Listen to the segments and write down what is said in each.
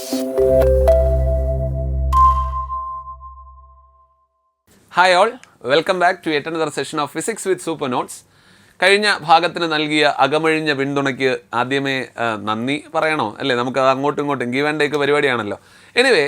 Hi all, welcome back to yet another session of Physics with Super Notes. കഴിഞ്ഞ ഭാഗത്തിന് നൽകിയ അകമഴിഞ്ഞ പിന്തുണയ്ക്ക് ആദ്യമേ നന്ദി പറയണോ അല്ലേ? നമുക്ക് അങ്ങോട്ടും ഇങ്ങോട്ടും ഗീവ് ആൻഡ് ടേക്ക് പരിപാടിയാണല്ലോ. എനിവേ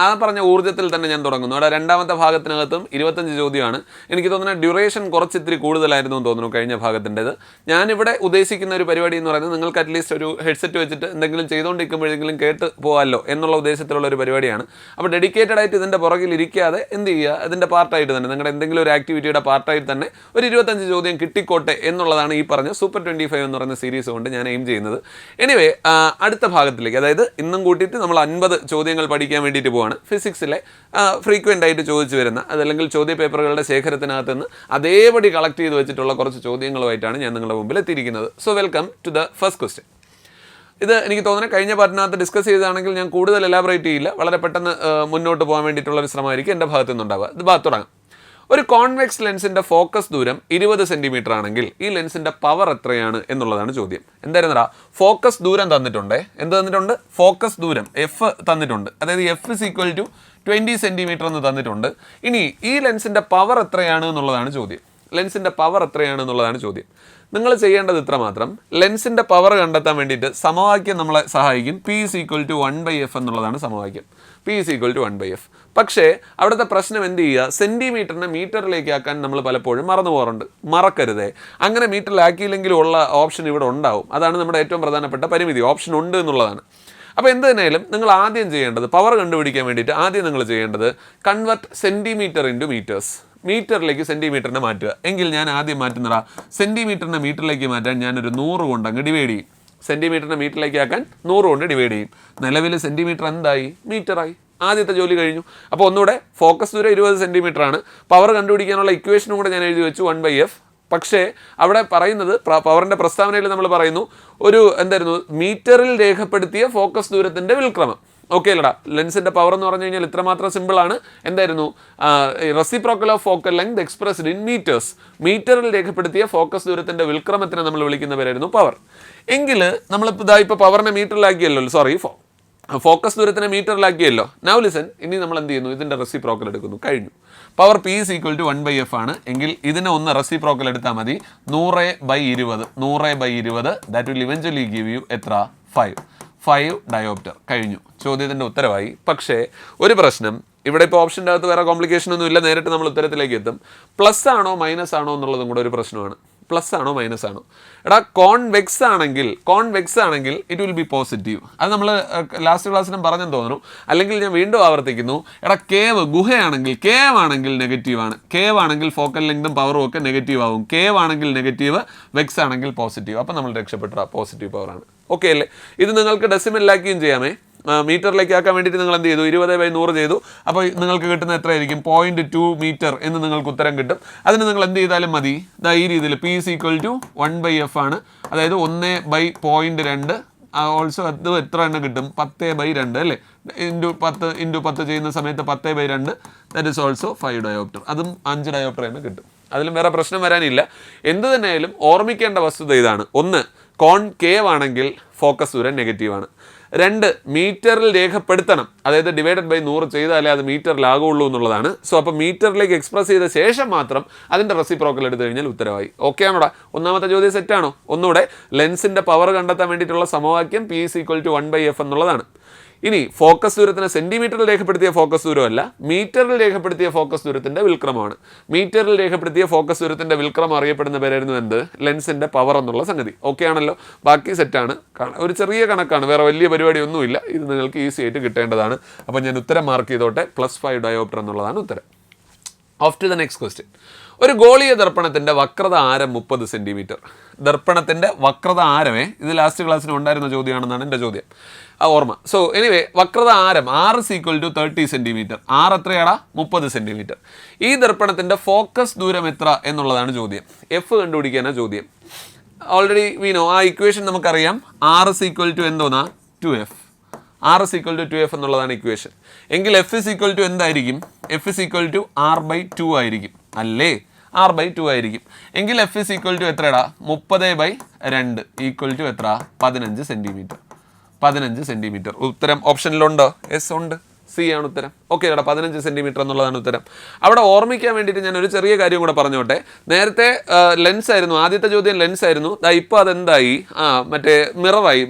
ആ പറഞ്ഞ ഊർജ്ജത്തിൽ തന്നെ ഞാൻ തുടങ്ങുന്നു. അവിടെ രണ്ടാമത്തെ ഭാഗത്തിനകത്തും 25 ചോദ്യമാണ്. എനിക്ക് തോന്നുന്നത് ഡ്യൂറേഷൻ കുറച്ചിത്തിരി കൂടുതലായിരുന്നു എന്ന് തോന്നുന്നു കഴിഞ്ഞ ഭാഗത്തിൻ്റെത്. ഞാനിവിടെ ഉദ്ദേശിക്കുന്ന ഒരു പരിപാടി എന്ന് പറയുന്നത് നിങ്ങൾക്ക് അറ്റ്ലീസ്റ്റ് ഒരു ഹെഡ്സെറ്റ് വെച്ചിട്ട് എന്തെങ്കിലും ചെയ്തുകൊണ്ടിരിക്കുമ്പോഴെങ്കിലും കേട്ട് പോകാമല്ലോ എന്നുള്ള ഉദ്ദേശത്തിലുള്ള ഒരു പരിപാടിയാണ്. അപ്പോൾ ഡെഡിക്കേറ്റഡ് ആയിട്ട് ഇതിൻ്റെ പുറകിൽ ഇരിക്കാതെ എന്ത് ചെയ്യുക, അതിൻ്റെ പാർട്ടായിട്ട് തന്നെ നിങ്ങളുടെ എന്തെങ്കിലും ഒരു ആക്ടിവിറ്റിയുടെ പാർട്ടായിട്ട് തന്നെ ഒരു 25 ചോദ്യം കിട്ടിക്കോട്ടെ എന്നുള്ളതാണ് ഈ പറഞ്ഞ സൂപ്പർ 25 എന്ന് പറയുന്ന സീരീസ് കൊണ്ട് ഞാൻ എയിം ചെയ്യുന്നത്. എനിവേ അടുത്ത ഭാഗത്തിലേക്ക്, അതായത് ഇന്നും കൂട്ടിയിട്ട് നമ്മൾ 50 ചോദ്യങ്ങൾ പഠിക്കാൻ വേണ്ടിയിട്ട് പോവാണ്. ഫിസിക്സിലെ ഫ്രീക്വൻ്റ് ആയിട്ട് ചോദിച്ചു വരുന്ന അതല്ലെങ്കിൽ ചോദ്യ പേപ്പറുകളുടെ ശേഖരത്തിനകത്ത് നിന്ന് അതേപടി കളക്ട് ചെയ്ത് വെച്ചിട്ടുള്ള കുറച്ച് ചോദ്യങ്ങളുമായിട്ടാണ് ഞാൻ നിങ്ങളുടെ മുമ്പിൽ എത്തിയിരിക്കുന്നത്. So welcome to the first question. ഇത് എനിക്ക് തോന്നുന്നത് കഴിഞ്ഞ പാർട്ടിനകത്ത് ഡിസ്കസ് ചെയ്തതാണെങ്കിൽ ഞാൻ കൂടുതൽ എലാബറേറ്റ് ചെയ്യില്ല. വളരെ പെട്ടെന്ന് മുന്നോട്ട് പോകാൻ വേണ്ടിയിട്ടുള്ള ഒരു ശ്രമമായിരിക്കും എൻ്റെ ഭാഗത്തു നിന്നുണ്ടാവുക. ഇത് തുടങ്ങാം. ഒരു കോൺവെക്സ് ലെൻസിൻ്റെ ഫോക്കസ് ദൂരം 20 സെൻറ്റിമീറ്റർ ആണെങ്കിൽ ഈ ലെൻസിൻ്റെ പവർ എത്രയാണ് എന്നുള്ളതാണ് ചോദ്യം. എന്തായിരുന്നടാ? ഫോക്കസ് ദൂരം തന്നിട്ടുണ്ട്. എന്ത് തന്നിട്ടുണ്ട്? ഫോക്കസ് ദൂരം എഫ് തന്നിട്ടുണ്ട്. അതായത് F is equal to 20 centimetre എന്ന് തന്നിട്ടുണ്ട്. ഇനി ഈ ലെൻസിൻ്റെ പവർ എത്രയാണ് എന്നുള്ളതാണ് ചോദ്യം. ലെൻസിൻ്റെ പവർ എത്രയാണ് എന്നുള്ളതാണ് ചോദ്യം. നിങ്ങൾ ചെയ്യേണ്ടത് ഇത്ര മാത്രം. ലെൻസിൻ്റെ പവർ കണ്ടെത്താൻ വേണ്ടിയിട്ട് സമവാക്യം നമ്മളെ സഹായിക്കും. P is equal to 1/f എന്നുള്ളതാണ് സമവാക്യം. P is equal to 1/f. പക്ഷേ അവിടുത്തെ പ്രശ്നം എന്ത് ചെയ്യുക, സെൻറ്റിമീറ്ററിനെ മീറ്ററിലേക്ക് ആക്കാൻ നമ്മൾ പലപ്പോഴും മറന്നു പോകാറുണ്ട്. മറക്കരുതേ. അങ്ങനെ മീറ്ററിലാക്കിയില്ലെങ്കിലും ഉള്ള ഓപ്ഷൻ ഇവിടെ ഉണ്ടാവും. അതാണ് നമ്മുടെ ഏറ്റവും പ്രധാനപ്പെട്ട പരിമിതി. ഓപ്ഷൻ ഉണ്ട് എന്നുള്ളതാണ്. അപ്പോൾ എന്ത് തന്നെയാലും നിങ്ങൾ ആദ്യം ചെയ്യേണ്ടത്, പവർ കണ്ടുപിടിക്കാൻ വേണ്ടിയിട്ട് ആദ്യം നിങ്ങൾ ചെയ്യേണ്ടത് കൺവെർട്ട് സെൻറ്റിമീറ്റർ ഇൻറ്റു മീറ്റേഴ്സ്. മീറ്ററിലേക്ക് സെൻറ്റിമീറ്ററിനെ മാറ്റുക. എങ്കിൽ ഞാൻ ആദ്യം മാറ്റുന്നതാ സെൻറ്റിമീറ്ററിനെ മീറ്ററിലേക്ക് മാറ്റാൻ ഞാനൊരു 100 കൊണ്ട് അങ്ങ് ഡിവൈഡ് ചെയ്യും. സെൻറ്റിമീറ്ററിനെ മീറ്ററിലേക്ക് ആക്കാൻ 100 കൊണ്ട് ഡിവൈഡ് ചെയ്യും. നിലവിൽ സെൻറ്റിമീറ്റർ എന്തായി? മീറ്ററായി. ആദ്യത്തെ ജോലി കഴിഞ്ഞു. അപ്പോൾ ഒന്നുകൂടെ ഫോക്കസ് ദൂരം 20 സെൻറ്റിമീറ്റർ ആണ്. പവർ കണ്ടുപിടിക്കാനുള്ള ഇക്വേഷനും കൂടെ ഞാൻ എഴുതി വെച്ചു 1/f. പക്ഷേ അവിടെ പറയുന്നത് പവറിൻ്റെ പ്രസ്താവനയിൽ നമ്മൾ പറയുന്നു ഒരു എന്തായിരുന്നു, മീറ്ററിൽ രേഖപ്പെടുത്തിയ ഫോക്കസ് ദൂരത്തിൻ്റെ വിൽക്രമം. ഓക്കെ അല്ലടാ? ലെൻസിൻ്റെ പവർ എന്ന് പറഞ്ഞു കഴിഞ്ഞാൽ ഇത്രമാത്രം സിമ്പിളാണ്. എന്തായിരുന്നു? Reciprocal of focal length expressed in metres. മീറ്ററിൽ രേഖപ്പെടുത്തിയ ഫോക്കസ് ദൂരത്തിൻ്റെ വിൽക്രമത്തിനെ നമ്മൾ വിളിക്കുന്ന പേരായിരുന്നു പവർ. എങ്കിൽ നമ്മളിപ്പോൾ ഇപ്പോൾ പവറിനെ മീറ്ററിലാക്കിയല്ലോ, ഫോക്കസ് ദൂരത്തിനെ മീറ്ററിലാക്കിയല്ലോ. നൗ ലിസൺ, ഇനി നമ്മൾ എന്ത് ചെയ്യുന്നു? ഇതിൻ്റെ റെസിപ്രോക്കൽ എടുക്കുന്നു. കഴിഞ്ഞു. Power P is equal to 1/f ആണ്. എങ്കിൽ ഇതിനെ ഒന്ന് റെസിപ്രോക്കൽ എടുത്താൽ മതി. 100/20. 100/20 that will eventually give you എത്ര? 5 ഡയോപ്റ്റർ. കഴിഞ്ഞു. ചോദ്യത്തിൻ്റെ ഉത്തരവായി. പക്ഷേ ഒരു പ്രശ്നം, ഇവിടെ ഇപ്പോൾ ഓപ്ഷൻ്റെ അകത്ത് വേറെ കോംപ്ലിക്കേഷൻ ഒന്നും ഇല്ല. നേരിട്ട് നമ്മൾ ഉത്തരത്തിലേക്ക് എത്തും. പ്ലസ് ആണോ മൈനസ് ആണോ എന്നുള്ളതും കൂടെ ഒരു പ്രശ്നമാണ്. പ്ലസ് ആണോ മൈനസ് ആണോ? എടാ കോൺവെക്സ് ആണെങ്കിൽ ഇറ്റ് വിൽ ബി പോസിറ്റീവ്. അത് നമ്മൾ ലാസ്റ്റ് ക്ലാസ്സിലും പറഞ്ഞെന്ന് തോന്നുന്നു. അല്ലെങ്കിൽ ഞാൻ വീണ്ടും ആവർത്തിക്കുന്നു. എടാ കേവ് ആണെങ്കിൽ നെഗറ്റീവ് ആണ്. കേവ് ആണെങ്കിൽ ഫോക്കൽ ലെങ്തും പവറും ഒക്കെ നെഗറ്റീവ് ആവും. കേവ് ആണെങ്കിൽ നെഗറ്റീവ്, വെക്സ് ആണെങ്കിൽ പോസിറ്റീവ്. അപ്പോൾ നമ്മൾ രക്ഷപ്പെട്ട പോസിറ്റീവ് പവറാണ്. ഓക്കെ അല്ലേ? ഇത് നിങ്ങൾക്ക് ഡെസിമലിലാക്കുകയും ചെയ്യാമേ. മീറ്ററിലേക്ക് ആക്കാൻ വേണ്ടിയിട്ട് നിങ്ങൾ എന്ത് ചെയ്തു? 20/100 ചെയ്തു. അപ്പോൾ നിങ്ങൾക്ക് കിട്ടുന്ന എത്രയായിരിക്കും? 0.2 മീറ്റർ എന്ന് നിങ്ങൾക്ക് ഉത്തരം കിട്ടും. അതിന് നിങ്ങൾ എന്ത് ചെയ്താലും മതി. ഈ രീതിയിൽ P is equal to 1/f ആണ്. അതായത് 1/0.2. ഓൾസോ അത് എത്ര എണ്ണം കിട്ടും? 10/2 അല്ലേ? ഇൻറ്റു 10 ചെയ്യുന്ന സമയത്ത് 10/2 ദാറ്റ് ഇസ് ഓൾസോ 5 ഡയോപ്റ്റർ. അതും 5 ഡയോപ്റ്റർ തന്നെ കിട്ടും. അതിലും വേറെ പ്രശ്നം വരാനില്ല. എന്ത് തന്നെയായാലും ഓർമ്മിക്കേണ്ട വസ്തുത ഇതാണ്. 1, കോൺകേവ് ആണെങ്കിൽ ഫോക്കസ് ദൂരം നെഗറ്റീവാണ്. 2, മീറ്ററിൽ രേഖപ്പെടുത്തണം. അതായത് /100 ചെയ്താലേ അത് മീറ്ററിലാകുള്ളൂ എന്നുള്ളതാണ്. സോ അപ്പോൾ മീറ്ററിലേക്ക് എക്സ്പ്രസ് ചെയ്ത ശേഷം മാത്രം അതിൻ്റെ റെസിപ്രോക്കൽ എടുത്തു കഴിഞ്ഞാൽ ഉത്തരവായി. ഓക്കെ ആണോടാ? ഒന്നാമത്തെ ചോദ്യം സെറ്റാണോ? ഒന്നുകൂടെ, ലെൻസിൻ്റെ പവർ കണ്ടെത്താൻ വേണ്ടിയിട്ടുള്ള സമവാക്യം P is equal to 1/f എന്നുള്ളതാണ്. ഇനി ഫോക്കസ് ദൂരത്തിന് സെൻറ്റിമീറ്ററിൽ രേഖപ്പെടുത്തിയ ഫോക്കസ് ദൂരമല്ല, മീറ്ററിൽ രേഖപ്പെടുത്തിയ ഫോക്കസ് ദൂരത്തിൻ്റെ വിൽക്രമമാണ്. മീറ്ററിൽ രേഖപ്പെടുത്തിയ ഫോക്കസ് ദൂരത്തിൻ്റെ വിൽക്രമം അറിയപ്പെടുന്ന പേരായിരുന്നു എന്ത്? ലെൻസിൻ്റെ പവർ എന്നുള്ള സംഗതി. ഓക്കെ ആണല്ലോ? ബാക്കി സെറ്റാണ്. ഒരു ചെറിയ കണക്കാണ്, വേറെ വലിയ പരിപാടിയൊന്നുമില്ല. ഇത് നിങ്ങൾക്ക് ഈസി ആയിട്ട് കിട്ടേണ്ടതാണ്. അപ്പോൾ ഞാൻ ഉത്തരം മാർക്ക് ചെയ്തോട്ടെ. +5 ഡയോപ്റ്റർ എന്നുള്ളതാണ് ഉത്തരം. Of to the next question. ഒരു ഗോളീയ ദർപ്പണത്തിൻ്റെ വക്രത ആരം 30 സെൻറ്റിമീറ്റർ. ദർപ്പണത്തിൻ്റെ വക്രത ആരമേ, ഇത് ലാസ്റ്റ് ക്ലാസ്സിന് ഉണ്ടായിരുന്ന ചോദ്യമാണെന്നാണ് എൻ്റെ ചോദ്യം. ഓർമ്മ. സോ എനിവേ, വക്രത ആരം R is equal to 30 centimetre. R എത്രയാടാ? 30 centimetre. ഈ ദർപ്പണത്തിൻ്റെ ഫോക്കസ് ദൂരം എത്ര എന്നുള്ളതാണ് ചോദ്യം. എഫ് കണ്ടുപിടിക്കാനാണ് ചോദ്യം. ഓൾറെഡി വീണോ ആ ഇക്വേഷൻ നമുക്കറിയാം. R is equal to എന്തോന്നാ? 2f. R is equal to 2f എന്നുള്ളതാണ് ഇക്വേഷൻ. എങ്കിൽ F is equal to എന്തായിരിക്കും? F is equal to R/2 ആയിരിക്കും അല്ലേ? R/2 ആയിരിക്കും. എങ്കിൽ F is equal to എത്രടാ? 30/2 ഈക്വൽ ടു എത്ര? 15 സെൻറ്റിമീറ്റർ. 15 സെൻറ്റിമീറ്റർ. ഉത്തരം ഓപ്ഷനിലുണ്ടോ? യെസ് ഉണ്ട്, സി ആണ് ഉത്തരം. ഓക്കെ ചേട്ടാ, 15 സെൻറ്റിമീറ്റർ എന്നുള്ളതാണ് ഉത്തരം. അവിടെ ഓർമ്മിക്കാൻ വേണ്ടിയിട്ട് ഞാൻ ഒരു ചെറിയ കാര്യം കൂടെ പറഞ്ഞോട്ടെ. നേരത്തെ ലെൻസ് ആയിരുന്നു, ആദ്യത്തെ ചോദ്യം ലെൻസ് ആയിരുന്നു. ഇപ്പോൾ അതെന്തായി? മറ്റേ മിററായി,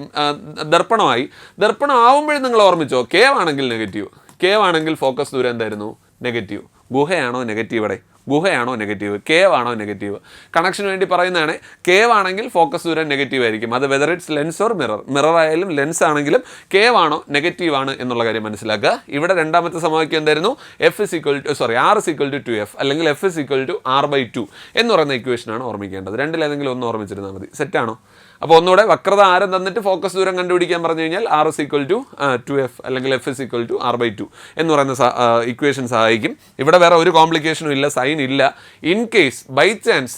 ദർപ്പണമായി. ദർപ്പണം ആവുമ്പോഴും നിങ്ങൾ ഓർമ്മിച്ചോ, കേവ് ആണെങ്കിൽ നെഗറ്റീവ്, കേവ് ആണെങ്കിൽ ഫോക്കസ് ദൂരം എന്തായിരുന്നു? നെഗറ്റീവ്. ഗുഹയാണോ നെഗറ്റീവ്? ഇവിടെ ഗുഹയാണോ നെഗറ്റീവ്? കേവ് ആണോ നെഗറ്റീവ്? കണക്ഷന് വേണ്ടി പറയുന്നതാണ്. കേവ് ആണെങ്കിൽ ഫോക്കസ് ദൂരം നെഗറ്റീവ് ആയിരിക്കും. അത് whether it's lens or mirror, mirror ആയാലും ലെൻസ് ആണെങ്കിലും കേവ് ആണോ നെഗറ്റീവ് ആണ് എന്നുള്ള കാര്യം മനസ്സിലാക്കുക. ഇവിടെ രണ്ടാമത്തെ സമവാക്യം എന്തായിരുന്നു? R is equal to 2F അല്ലെങ്കിൽ F is equal to R/2 എന്ന് പറയുന്ന ഇക്വേഷനാണ് ഓർമ്മിക്കേണ്ടത്. രണ്ടിലേതെങ്കിലും ഒന്ന് ഓർമ്മിച്ചിരുന്നാൽ മതി. സെറ്റാണോ? അപ്പോൾ ഒന്നുകൂടെ വക്രത ആരം തന്നിട്ട് ഫോക്കസ് ദൂരം കണ്ടുപിടിക്കാൻ പറഞ്ഞു കഴിഞ്ഞാൽ R is equal to 2F അല്ലെങ്കിൽ F is equal to R/2 എന്ന് പറയുന്ന ഇക്വേഷൻ സഹായിക്കും. ഇവിടെ വേറെ ഒരു കോംപ്ലിക്കേഷനും ഇല്ല, സൈൻ ഇല്ല. ഇൻ കേസ് ബൈ ചാൻസ്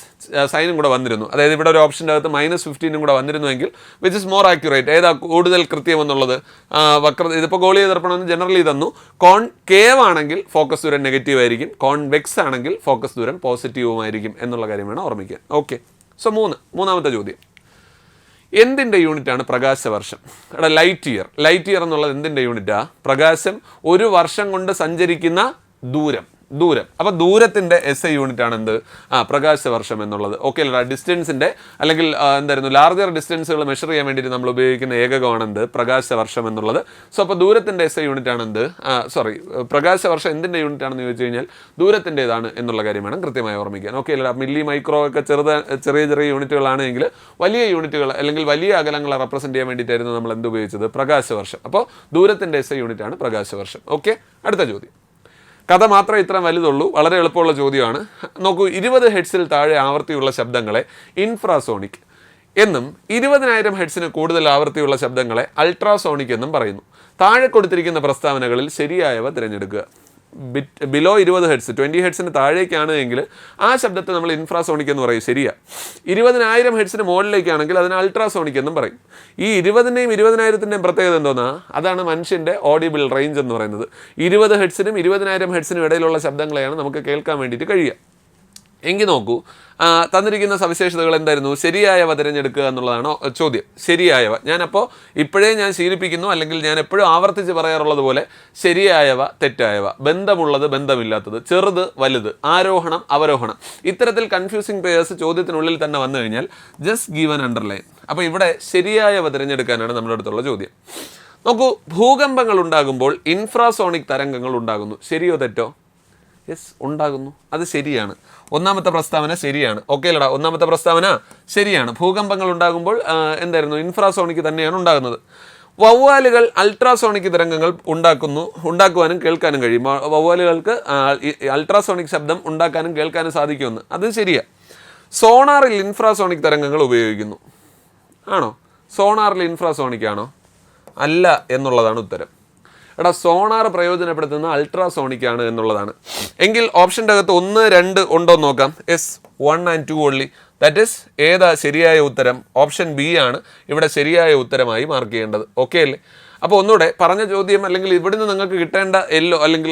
സൈനും കൂടെ വന്നിരുന്നു, അതായത് ഇവിടെ ഒരു ഓപ്ഷൻ്റെ അകത്ത് -15 കൂടെ വന്നിരുന്നുവെങ്കിൽ വിച്ച് ഇസ് മോർ ആക്യുറേറ്റ്, ഏതാ കൂടുതൽ കൃത്യമെന്നുള്ളത്? വക്രത ഇതിപ്പോൾ ഗോളീയ ദർപ്പണം ജനറലി തന്നു. കോൺ കേവ് ആണെങ്കിൽ ഫോക്കസ് ദൂരം നെഗറ്റീവ് ആയിരിക്കും, കോൺവെക്സ് ആണെങ്കിൽ ഫോക്കസ് ദൂരം പോസിറ്റീവുമായിരിക്കും എന്നുള്ള കാര്യം വേണം ഓർമ്മിക്കാൻ. ഓക്കെ, സോ മൂന്നാമത്തെ ചോദ്യം, എന്തിൻ്റെ യൂണിറ്റാണ് പ്രകാശവർഷം? എടാ ലൈറ്റ് ഇയർ. ലൈറ്റ് ഇയർ എന്നുള്ളത് എന്തിൻ്റെ യൂണിറ്റാ? പ്രകാശം ഒരു വർഷം കൊണ്ട് സഞ്ചരിക്കുന്ന ദൂരം. അപ്പോൾ ദൂരത്തിൻ്റെ SI യൂണിറ്റ് ആണ് എന്ത്? പ്രകാശവർഷം എന്നുള്ളത്. ഓക്കെ അല്ല, ഡിസ്റ്റൻസിൻ്റെ അല്ലെങ്കിൽ എന്തായിരുന്നു ലാർജർ ഡിസ്റ്റൻസുകൾ മെഷർ ചെയ്യാൻ വേണ്ടിയിട്ട് നമ്മൾ ഉപയോഗിക്കുന്ന ഏകകമാണ് എന്ത്? പ്രകാശവർഷം എന്നുള്ളത്. സോ അപ്പോൾ ദൂരത്തിൻ്റെ SI യൂണിറ്റ് ആണ് എന്ത്? പ്രകാശവർഷം എന്തിൻ്റെ യൂണിറ്റ് ആണെന്ന് ചോദിച്ചു കഴിഞ്ഞാൽ ദൂരത്തിൻ്റെതാണ് എന്നുള്ള കാര്യം വേണം കൃത്യമായി ഓർമ്മിക്കാൻ. ഓക്കെ അല്ല, മില്ലി മൈക്രോ ഒക്കെ ചെറിയ യൂണിറ്റുകളാണെങ്കിൽ വലിയ യൂണിറ്റുകൾ അല്ലെങ്കിൽ വലിയ അകലങ്ങളെ റെപ്രസെൻറ്റ് ചെയ്യാൻ വേണ്ടിയിട്ടായിരുന്നു നമ്മൾ എന്ത് ഉപയോഗിച്ചത്? പ്രകാശവർഷം. അപ്പോൾ ദൂരത്തിൻ്റെ SI യൂണിറ്റ് ആണ് പ്രകാശവർഷം. ഓക്കെ, അടുത്ത ചോദ്യം. കഥ മാത്രമേ ഇത്ര വലുതുള്ളൂ, വളരെ എളുപ്പമുള്ള ചോദ്യമാണ്. നോക്കൂ, 20 ഹെഡ്സിൽ താഴെ ആവൃത്തിയുള്ള ശബ്ദങ്ങളെ ഇൻഫ്രാസോണിക് എന്നും 20,000 ഹെഡ്സിന് കൂടുതൽ ആവൃത്തിയുള്ള ശബ്ദങ്ങളെ അൾട്രാസോണിക് എന്നും പറയുന്നു. താഴെ കൊടുത്തിരിക്കുന്ന പ്രസ്താവനകളിൽ ശരിയായവ തിരഞ്ഞെടുക്കുക. ബിലോ 20 ഹെഡ്സ്, 20 ഹെഡ്സിന് താഴേക്കാണ് എങ്കിൽ ആ ശബ്ദത്തെ നമ്മൾ ഇൻഫ്രാസോണിക് എന്ന് പറയും. ശരിയാ. 20,000 ഹെഡ്സിന് മുകളിലേക്കാണെങ്കിൽ അതിന് അൾട്രാസോണിക് എന്നും പറയും. ഈ 20ൻ്റെയും 20,000ൻ്റെയും പ്രത്യേകത എന്തോന്നാ? അതാണ് മനുഷ്യൻ്റെ ഓഡിബിൾ റേഞ്ച് എന്ന് പറയുന്നത്. 20 ഹെഡ്സിനും 20,000 ഹെഡ്സിനും ഇടയിലുള്ള ശബ്ദങ്ങളെയാണ് നമുക്ക് കേൾക്കാൻ വേണ്ടിയിട്ട് കഴിയുക. എങ്കിൽ നോക്കൂ, തന്നിരിക്കുന്ന സവിശേഷതകൾ എന്തായിരുന്നു? ശരിയായവ തിരഞ്ഞെടുക്കുക എന്നുള്ളതാണ് ചോദ്യം. ശരിയായവ ഞാനപ്പോൾ ഇപ്പോഴേ ഞാൻ ശീലിപ്പിക്കുന്നു, അല്ലെങ്കിൽ ഞാൻ എപ്പോഴും ആവർത്തിച്ച് പറയാറുള്ളത് പോലെ ശരിയായവ തെറ്റായവ, ബന്ധമുള്ളത് ബന്ധമില്ലാത്തത്, ചെറുത് വലുത്, ആരോഹണം അവരോഹണം, ഇത്തരത്തിൽ കൺഫ്യൂസിങ് പേയേഴ്സ് ചോദ്യത്തിനുള്ളിൽ തന്നെ വന്നു കഴിഞ്ഞാൽ ജസ്റ്റ് ഗീവ് ആൻ അണ്ടർലൈൻ. അപ്പോൾ ഇവിടെ ശരിയായവ തിരഞ്ഞെടുക്കാനാണ് നമ്മുടെ അടുത്തുള്ള ചോദ്യം. നോക്കൂ, ഭൂകമ്പങ്ങൾ ഉണ്ടാകുമ്പോൾ ഇൻഫ്രാസോണിക് തരംഗങ്ങൾ ഉണ്ടാകുന്നു. ശരിയോ തെറ്റോ? യെസ്, ഉണ്ടാകുന്നു. അത് ശരിയാണ്. ഒന്നാമത്തെ പ്രസ്താവന ശരിയാണ്. ഓക്കെ അല്ലടാ, ഒന്നാമത്തെ പ്രസ്താവന ശരിയാണ്. ഭൂകമ്പങ്ങൾ ഉണ്ടാകുമ്പോൾ എന്തായിരുന്നു? ഇൻഫ്രാസോണിക് തന്നെയാണ് ഉണ്ടാകുന്നത്. വവ്വാലുകൾ അൾട്രാസോണിക് തരംഗങ്ങൾ ഉണ്ടാക്കുവാനും കേൾക്കാനും കഴിയും. വവ്വാലുകൾക്ക് അൾട്രാസോണിക് ശബ്ദം ഉണ്ടാക്കാനും കേൾക്കാനും സാധിക്കുമെന്ന്. അത് ശരിയാണ്. സോണാറിൽ ഇൻഫ്രാസോണിക് തരംഗങ്ങൾ ഉപയോഗിക്കുന്നു. ആണോ? സോണാറിൽ ഇൻഫ്രാസോണിക് ആണോ? അല്ല എന്നുള്ളതാണ് ഉത്തരം. എടാ, സോണാർ പ്രയോജനപ്പെടുത്തുന്ന അൾട്രാസോണിക് ആണ് എന്നുള്ളതാണ്. എങ്കിൽ ഓപ്ഷൻ്റെ അകത്ത് 1, 2 ഉണ്ടോ എന്ന് നോക്കാം. Yes, 1 and 2 only. That is ഏതാ ശരിയായ ഉത്തരം? ഓപ്ഷൻ ബി ആണ് ഇവിടെ ശരിയായ ഉത്തരമായി മാർക്ക് ചെയ്യേണ്ടത്. ഓക്കെ അല്ലേ? അപ്പോൾ ഒന്നുകൂടെ പറഞ്ഞ ചോദ്യം അല്ലെങ്കിൽ ഇവിടുന്ന് നിങ്ങൾക്ക് കിട്ടേണ്ട അല്ലെങ്കിൽ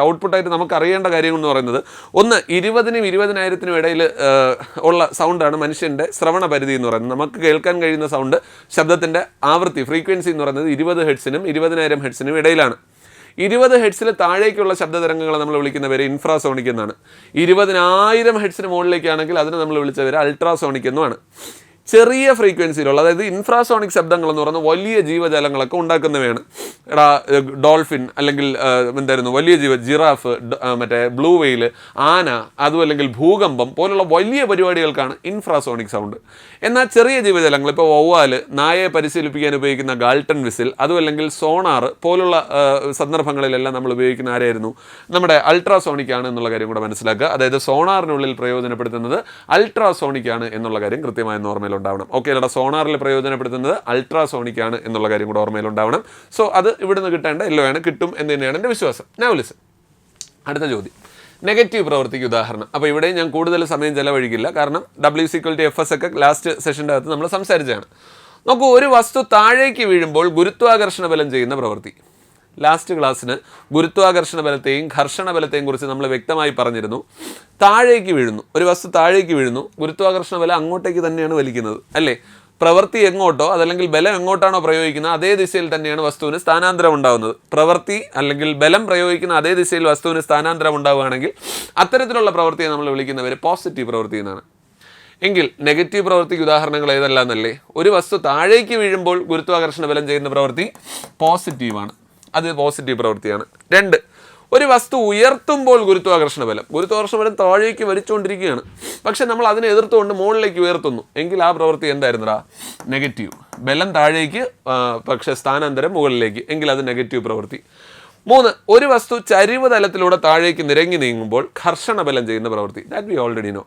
ഔട്ട്പുട്ടായിട്ട് നമുക്ക് അറിയേണ്ട കാര്യം എന്ന് പറയുന്നത്, ഒന്ന് 20നും 20,000നും ഇടയിൽ ഉള്ള സൗണ്ടാണ് മനുഷ്യൻ്റെ ശ്രവണ പരിധി എന്ന് പറയുന്നത്. നമുക്ക് കേൾക്കാൻ കഴിയുന്ന സൗണ്ട്, ശബ്ദത്തിൻ്റെ ആവൃത്തി, ഫ്രീക്വൻസി എന്ന് പറയുന്നത് 20 ഹെഡ്സിനും 20,000 ഹെഡ്സിനും ഇടയിലാണ്. 20 ഹെഡ്സിൽ താഴേക്കുള്ള ശബ്ദതരംഗങ്ങളെ നമ്മൾ വിളിക്കുന്ന പേര് ഇൻഫ്രാസോണിക് എന്നാണ്. 20,000 ഹെഡ്സിന് മുകളിലേക്കാണെങ്കിൽ അതിനെ നമ്മൾ വിളിച്ച പേര് അൾട്രാസോണിക് എന്നുമാണ്. ചെറിയ ഫ്രീക്വൻസിയിലുള്ള, അതായത് ഇൻഫ്രാസോണിക് ശബ്ദങ്ങൾ എന്ന് പറയുന്നത് വലിയ ജീവജാലങ്ങളൊക്കെ ഉണ്ടാക്കുന്നവയാണ്. ഡോൾഫിൻ അല്ലെങ്കിൽ എന്തായിരുന്നു വലിയ ജിറാഫ്, മറ്റേ ബ്ലൂ വെയിൽ, ആന, അതും അല്ലെങ്കിൽ ഭൂകമ്പം പോലുള്ള വലിയ പരിപാടികൾക്കാണ് ഇൻഫ്രാസോണിക് സൗണ്ട്. എന്നാൽ ചെറിയ ജീവജാലങ്ങൾ, ഇപ്പോൾ വവ്വാൽ, നായയെ പരിശീലിപ്പിക്കാൻ ഉപയോഗിക്കുന്ന ഗാൾട്ടൺ വിസിൽ, അതും അല്ലെങ്കിൽ സോണാർ പോലുള്ള സന്ദർഭങ്ങളിലെല്ലാം നമ്മൾ ഉപയോഗിക്കുന്ന ആരായിരുന്നു? നമ്മുടെ അൾട്രാസോണിക് ആണ് എന്നുള്ള കാര്യം കൂടെ മനസ്സിലാക്കുക. അതായത് സോണാറിനുള്ളിൽ പ്രയോജനപ്പെടുത്തുന്നത് അൾട്രാസോണിക് ആണ് എന്നുള്ള കാര്യം കൃത്യമായി ഓർമ്മയിൽ ഉണ്ടാവണം. ഓക്കെ അല്ലടാ, സോണാറിൽ പ്രയോജനപ്പെടുത്തുന്നത് അൾട്രാസോണിക് ആണ് എന്നുള്ള കാര്യം കൂടെ ഓർമ്മയിൽ ഉണ്ടാവണം. സോ അത് ഇവിടുന്ന് കിട്ടേണ്ട എല്ലോയാണ്, കിട്ടും എന്ന് തന്നെയാണ് എൻ്റെ വിശ്വാസം. Now listen. അടുത്ത ചോദ്യം, നെഗറ്റീവ് പ്രവൃത്തിക്ക് ഉദാഹരണം. അപ്പോൾ ഇവിടെയും ഞാൻ കൂടുതൽ സമയം ചെലവഴിക്കില്ല, കാരണം W=FS ഒക്കെ ലാസ്റ്റ് സെഷൻ്റെ അകത്ത് നമ്മൾ സംസാരിച്ചതാണ്. നോക്കൂ, ഒരു വസ്തു താഴേക്ക് വീഴുമ്പോൾ ഗുരുത്വാകർഷണ ബലം ചെയ്യുന്ന പ്രവൃത്തി. ലാസ്റ്റ് ക്ലാസ്സിന് ഗുരുത്വാകർഷണ ബലത്തെയും ഘർഷണ ബലത്തെയും കുറിച്ച് നമ്മൾ വ്യക്തമായി പറഞ്ഞിരുന്നു. താഴേക്ക് വീഴുന്നു, ഒരു വസ്തു താഴേക്ക് വീഴുന്നു, ഗുരുത്വാകർഷണ ബലം അങ്ങോട്ടേക്ക് തന്നെയാണ് വലിക്കുന്നത്, അല്ലേ? പ്രവൃത്തി എങ്ങോട്ടോ അതല്ലെങ്കിൽ ബലം എങ്ങോട്ടാണോ പ്രയോഗിക്കുന്നത് അതേ ദിശയിൽ തന്നെയാണ് വസ്തുവിന് സ്ഥാനാന്തരം ഉണ്ടാകുന്നത്. പ്രവൃത്തി അല്ലെങ്കിൽ ബലം പ്രയോഗിക്കുന്ന അതേ ദിശയിൽ വസ്തുവിന് സ്ഥാനാന്തരം ഉണ്ടാവുകയാണെങ്കിൽ അത്തരത്തിലുള്ള പ്രവൃത്തിയെ നമ്മൾ വിളിക്കുന്നവർ പോസിറ്റീവ് പ്രവൃത്തി എന്നാണ്. എങ്കിൽ നെഗറ്റീവ് പ്രവൃത്തിക്ക് ഉദാഹരണങ്ങൾ ഏതെല്ലാം എന്നല്ലേ? ഒരു വസ്തു താഴേക്ക് വീഴുമ്പോൾ ഗുരുത്വാകർഷണ ബലം ചെയ്യുന്ന പ്രവൃത്തി പോസിറ്റീവാണ്, അത് പോസിറ്റീവ് പ്രവൃത്തിയാണ്. 2, ഒരു വസ്തു ഉയർത്തുമ്പോൾ ഗുരുത്വാകർഷണ ബലം താഴേക്ക് വലിച്ചുകൊണ്ടിരിക്കുകയാണ്, പക്ഷെ നമ്മൾ അതിനെ എതിർത്തുകൊണ്ട് മുകളിലേക്ക് ഉയർത്തുന്നു, എങ്കിൽ ആ പ്രവൃത്തി എന്തായിരുന്നടാ? നെഗറ്റീവ്. ബലം താഴേക്ക് പക്ഷെ സ്ഥാനാന്തരം മുകളിലേക്ക്, എങ്കിൽ അത് നെഗറ്റീവ് പ്രവൃത്തി. 3, ഒരു വസ്തു ചരിവ് തലത്തിലൂടെ താഴേക്ക് നിരങ്ങി നീങ്ങുമ്പോൾ ഘർഷണ ബലം ചെയ്യുന്ന പ്രവൃത്തി. That we already know.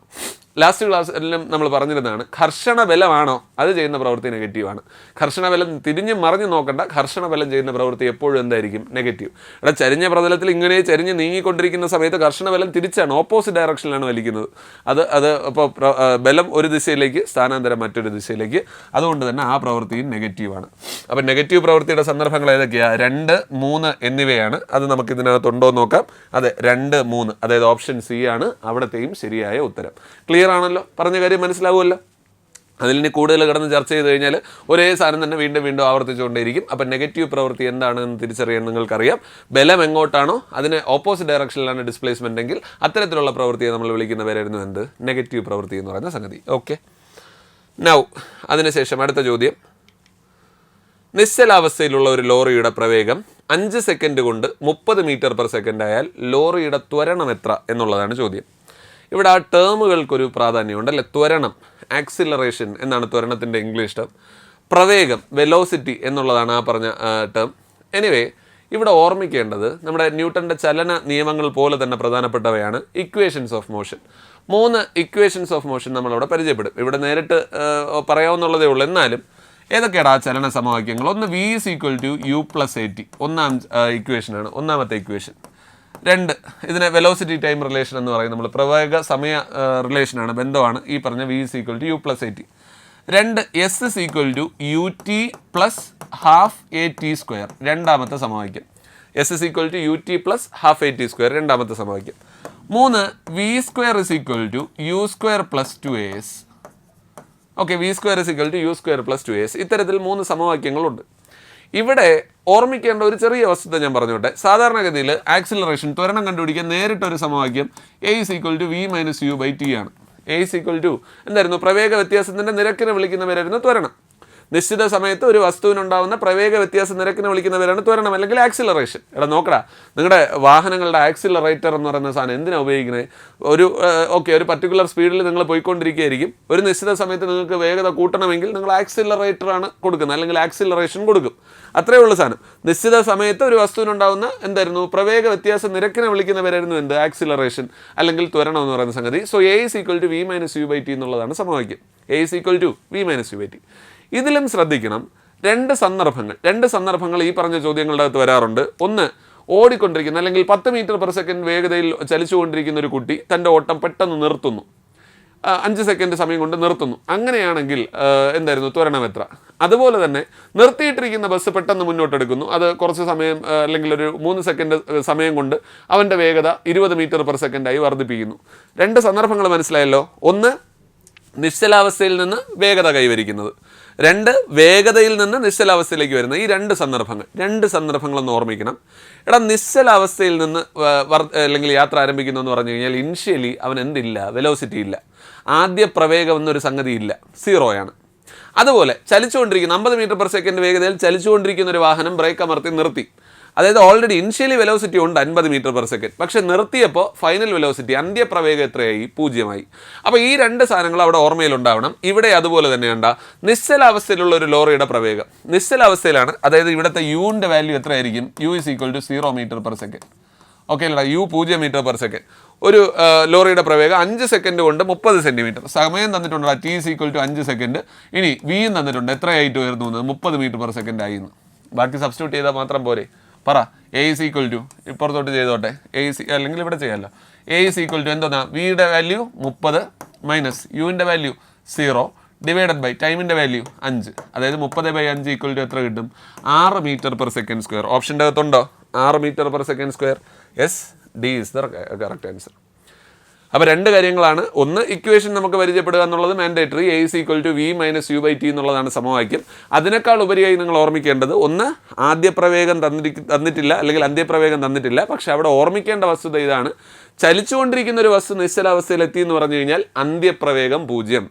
Last ക്ലാസ്സിലും നമ്മൾ പറഞ്ഞിരുന്നതാണ്. ഘർഷണ ബലമാണോ അത് ചെയ്യുന്ന പ്രവൃത്തി നെഗറ്റീവാണ്. ഘർഷണ ബലം തിരിഞ്ഞ് മറിഞ്ഞ് നോക്കണ്ട, ഘർഷണ ബലം ചെയ്യുന്ന പ്രവൃത്തി എപ്പോഴും എന്തായിരിക്കും? നെഗറ്റീവ്. ഇവിടെ ചരിഞ്ഞ പ്രതലത്തിൽ ഇങ്ങനെ ചരിഞ്ഞ് നീങ്ങിക്കൊണ്ടിരിക്കുന്ന സമയത്ത് ഘർഷണ ബലം തിരിച്ചാണ്, ഓപ്പോസിറ്റ് ഡയറക്ഷനിലാണ് വലിക്കുന്നത്. അത് ഇപ്പോൾ ബലം ഒരു ദിശയിലേക്ക്, സ്ഥാനാന്തരം മറ്റൊരു ദിശയിലേക്ക്, അതുകൊണ്ട് തന്നെ ആ പ്രവൃത്തിയും നെഗറ്റീവാണ്. അപ്പം നെഗറ്റീവ് പ്രവൃത്തിയുടെ സന്ദർഭങ്ങൾ ഏതൊക്കെയാണ്? 2, 3 എന്നിവയാണ്. അത് നമുക്ക് ഇതിനകത്തുണ്ടോ എന്ന് നോക്കാം. അതെ, 2, 3, അതായത് ഓപ്ഷൻ സി ആണ് അവിടത്തെയും ശരിയായ ഉത്തരം. ക്ലിയർ ആണല്ലോ? പറഞ്ഞ കാര്യം മനസ്സിലാവുമല്ലോ? അതിലിനി കൂടുതൽ കിടന്ന് ചർച്ച ചെയ്ത് കഴിഞ്ഞാൽ ഒരേ സാധനം തന്നെ വീണ്ടും വീണ്ടും ആവർത്തിച്ചുകൊണ്ടേയിരിക്കും. അപ്പം നെഗറ്റീവ് പ്രവൃത്തി എന്താണെന്ന് തിരിച്ചറിയാൻ നിങ്ങൾക്കറിയാം. ബലം എങ്ങോട്ടാണോ അതിന് ഓപ്പോസിറ്റ് ഡയറക്ഷനിലാണ് ഡിസ്പ്ലേസ്മെൻ്റ് എങ്കിൽ അത്തരത്തിലുള്ള പ്രവൃത്തിയെ നമ്മൾ വിളിക്കുന്ന പേരായിരുന്നു എന്ത്? നെഗറ്റീവ് പ്രവൃത്തി എന്ന് പറയുന്ന സംഗതി. ഓക്കെ, നൗ അതിനുശേഷം അടുത്ത ചോദ്യം. നിശ്ചലാവസ്ഥയിലുള്ള ഒരു ലോറിയുടെ പ്രവേഗം 5 സെക്കൻഡ് കൊണ്ട് 30 മീറ്റർ പെർ സെക്കൻഡ് ആയാൽ ലോറിയുടെ ത്വരണം എത്ര എന്നുള്ളതാണ് ചോദ്യം. ഇവിടെ ആ ടേമുകൾക്കൊരു പ്രാധാന്യമുണ്ട് അല്ലേ? ത്വരണം, ആക്സിലറേഷൻ എന്നാണ് ത്വരണത്തിൻ്റെ ഇംഗ്ലീഷ് ടേം. പ്രവേഗം, വെലോസിറ്റി എന്നുള്ളതാണ് ആ പറഞ്ഞ ടേം. എനിവേ, ഇവിടെ ഓർമ്മിക്കേണ്ടത് നമ്മുടെ ന്യൂട്ടൻ്റെ ചലന നിയമങ്ങൾ പോലെ തന്നെ പ്രധാനപ്പെട്ടവയാണ് equations of motion. 3 equations of motion നമ്മളവിടെ പരിചയപ്പെടും. ഇവിടെ നേരിട്ട് പറയാവുന്നുള്ളതേ ഉള്ളൂ. എന്നാലും ഏതൊക്കെയാണ് ആ ചലന സമവാക്യങ്ങൾ? ഒന്ന് v = u + at, ഒന്നാം ഇക്വേഷനാണ്, ഒന്നാമത്തെ ഇക്വേഷൻ. 2, ഇതിനെ വെലോസിറ്റി ടൈം റിലേഷൻ എന്ന് പറയും. നമ്മൾ പ്രവേഗ സമയ റിലേഷനാണ്, ബന്ധമാണ് ഈ പറഞ്ഞ v = u + at. 2, s = ut + ½ at², രണ്ടാമത്തെ സമവാക്യം. s = ut + ½ at², രണ്ടാമത്തെ സമവാക്യം. 3, v² = u² + 2as. Okay, v² = u² + 2as. ഇത്തരത്തിൽ 3 സമവാക്യങ്ങളുണ്ട്. ഇവിടെ ഓർമ്മിക്കേണ്ട ഒരു ചെറിയ വസ്തുത ഞാൻ പറഞ്ഞോട്ടെ. സാധാരണഗതിയിൽ ആക്സിലറേഷൻ, ത്വരണം കണ്ടുപിടിക്കാൻ നേരിട്ടൊരു സമവാക്യം a = v - u/t ആണ്. a = എന്തായിരുന്നു? പ്രവേഗ വ്യത്യാസത്തിൻ്റെ നിരക്കിനെ വിളിക്കുന്ന പേരായിരുന്നു ത്വരണം. നിശ്ചിത സമയത്ത് ഒരു വസ്തുവിനുണ്ടാകുന്ന പ്രവേഗ വ്യത്യാസ നിരക്കിനെ വിളിക്കുന്ന പേരാണ് ത്വരണം അല്ലെങ്കിൽ ആക്സിലറേഷൻ. എടാ നോക്കടാ, നിങ്ങളുടെ വാഹനങ്ങളുടെ ആക്സിലറേറ്റർ എന്ന് പറയുന്ന സാധനം എന്തിനാണ് ഉപയോഗിക്കുന്നത്? ഒരു പർട്ടിക്കുലർ സ്പീഡിൽ നിങ്ങൾ പോയിക്കൊണ്ടിരിക്കുകയായിരിക്കും. ഒരു നിശ്ചിത സമയത്ത് നിങ്ങൾക്ക് വേഗത കൂട്ടണമെങ്കിൽ നിങ്ങൾ ആക്സിലറേറ്ററാണ് കൊടുക്കുന്നത്, അല്ലെങ്കിൽ ആക്സിലറേഷൻ കൊടുക്കും. അത്രയേ ഉള്ളൂ സാധനം. നിശ്ചിത സമയത്ത് ഒരു വസ്തുവിനുണ്ടാകുന്ന എന്തായിരുന്നു? പ്രവേഗ വ്യത്യാസ നിരക്കിനെ വിളിക്കുന്ന പേരായിരുന്നു എന്ത്? ആക്സിലറേഷൻ അല്ലെങ്കിൽ ത്വരണം എന്ന് പറയുന്ന സംഗതി. സോ a = v - u/t എന്നുള്ളതാണ് സമവാക്യം. a = v - u/t. ഇതിലും ശ്രദ്ധിക്കണം, 2 സന്ദർഭങ്ങൾ ഈ പറഞ്ഞ ചോദ്യങ്ങളുടെ അകത്ത് വരാറുണ്ട്. ഒന്ന്, ഓടിക്കൊണ്ടിരിക്കുന്ന അല്ലെങ്കിൽ 10 മീറ്റർ പെർ സെക്കൻഡ് വേഗതയിൽ ചലിച്ചുകൊണ്ടിരിക്കുന്ന ഒരു കുട്ടി തൻ്റെ ഓട്ടം പെട്ടെന്ന് നിർത്തുന്നു, 5 സെക്കൻഡ് സമയം കൊണ്ട് നിർത്തുന്നു. അങ്ങനെയാണെങ്കിൽ എന്തായിരുന്നു? ത്വരണം എത്ര? അതുപോലെ തന്നെ നിർത്തിയിട്ടിരിക്കുന്ന ബസ് പെട്ടെന്ന് മുന്നോട്ടെടുക്കുന്നു, അത് കുറച്ച് സമയം അല്ലെങ്കിൽ ഒരു 3 സെക്കൻഡ് സമയം കൊണ്ട് അവൻ്റെ വേഗത 20 മീറ്റർ പെർ സെക്കൻഡായി വർദ്ധിപ്പിക്കുന്നു. 2 സന്ദർഭങ്ങൾ മനസ്സിലായല്ലോ? ഒന്ന്, നിശ്ചലാവസ്ഥയിൽ നിന്ന് വേഗത കൈവരിക്കുന്നത്. 2, വേഗതയിൽ നിന്ന് നിശ്ചലാവസ്ഥയിലേക്ക് വരുന്നത്. ഈ 2 സന്ദർഭങ്ങളൊന്ന് ഓർമ്മിക്കണം. എടാ, നിശ്ചലാവസ്ഥയിൽ നിന്ന് അല്ലെങ്കിൽ യാത്ര ആരംഭിക്കുന്നു എന്ന് പറഞ്ഞു കഴിഞ്ഞാൽ ഇനിഷ്യലി അവൻ എന്തില്ല? വെലോസിറ്റി ഇല്ല. ആദ്യ പ്രവേഗം എന്നൊരു സംഗതി ഇല്ല, 0 ആണ്. അതുപോലെ ചലിച്ചുകൊണ്ടിരിക്കുന്ന 50 മീറ്റർ പെർ സെക്കൻഡ് വേഗതയിൽ ചലിച്ചുകൊണ്ടിരിക്കുന്ന ഒരു വാഹനം ബ്രേക്ക് അമർത്തി നിർത്തി. അതായത് ഓൾറെഡി ഇനിഷ്യലി വെലോസിറ്റി ഉണ്ട് 50 മീറ്റർ പെർ സെക്കൻഡ്, പക്ഷെ നിർത്തിയപ്പോൾ ഫൈനൽ വെലോസിറ്റി, അന്ത്യപ്രവേഗം എത്രയായി? 0 ആയി. അപ്പോൾ ഈ 2 സാധനങ്ങൾ അവിടെ ഓർമ്മയിലുണ്ടാവണം. ഇവിടെ അതുപോലെ തന്നെയുണ്ട നിശ്ചലാവസ്ഥയിലുള്ള ഒരു ലോറിയുടെ പ്രവേഗം നിശ്ചലാവസ്ഥയിലാണ്. അതായത് ഇവിടുത്തെ യുവിൻ്റെ വാല്യൂ എത്രയായിരിക്കും? u = 0 metre per second. Okay അല്ലടാ, u 0 മീറ്റർ പെർ സെക്കൻഡ്. ഒരു ലോറിയുടെ പ്രവേഗം 5 സെക്കൻഡ് കൊണ്ട് 30 സെൻറ്റിമീറ്റർ. സമയം തന്നിട്ടുണ്ട് t = 5 സെക്കൻഡ്. ഇനി v തന്നിട്ടുണ്ട്, എത്രയായിട്ട് ഉയർന്നു? 30 മീറ്റർ പെർ സെക്കൻഡ് ആയി. ബാക്കി സബ്സ്റ്റിറ്റ്യൂട്ട് ചെയ്താൽ മാത്രം പോരെ? പറ. a = ഇപ്പുറത്തോട്ട് ചെയ്തോട്ടെ, അല്ലെങ്കിൽ ഇവിടെ ചെയ്യാമല്ലോ. a = എന്തോന്നാ? വിയുടെ വാല്യൂ 30 മൈനസ് യുവിൻ്റെ വാല്യൂ 0 ഡിവൈഡഡ് ബൈ ടൈമിൻ്റെ വാല്യൂ 5. അതായത് 30/5 = എത്ര കിട്ടും? 6 മീറ്റർ പെർ സെക്കൻഡ് സ്ക്വയർ. ഓപ്ഷൻ്റെ അകത്തുണ്ടോ 6 metre per second square? Yes, D is the correct answer. അപ്പോൾ രണ്ട് കാര്യങ്ങളാണ്. ഒന്ന്, ഇക്വേഷൻ നമുക്ക് പരിചയപ്പെടുക എന്നുള്ളത് മാൻഡേറ്ററി, A = V - U/T എന്നുള്ളതാണ് സമവാക്യം. അതിനേക്കാൾ ഉപരിയായി നിങ്ങൾ ഓർമ്മിക്കേണ്ടത്, ഒന്ന്, ആദ്യപ്രവേഗം തന്നിട്ടില്ല അല്ലെങ്കിൽ അന്ത്യപ്രവേഗം തന്നിട്ടില്ല. പക്ഷെ അവിടെ ഓർമ്മിക്കേണ്ട വസ്തുത ഇതാണ്, ചലിച്ചുകൊണ്ടിരിക്കുന്ന ഒരു വസ്തു നിശ്ചലാവസ്ഥയിൽ എത്തി എന്ന് പറഞ്ഞു കഴിഞ്ഞാൽ അന്ത്യപ്രവേഗം 0.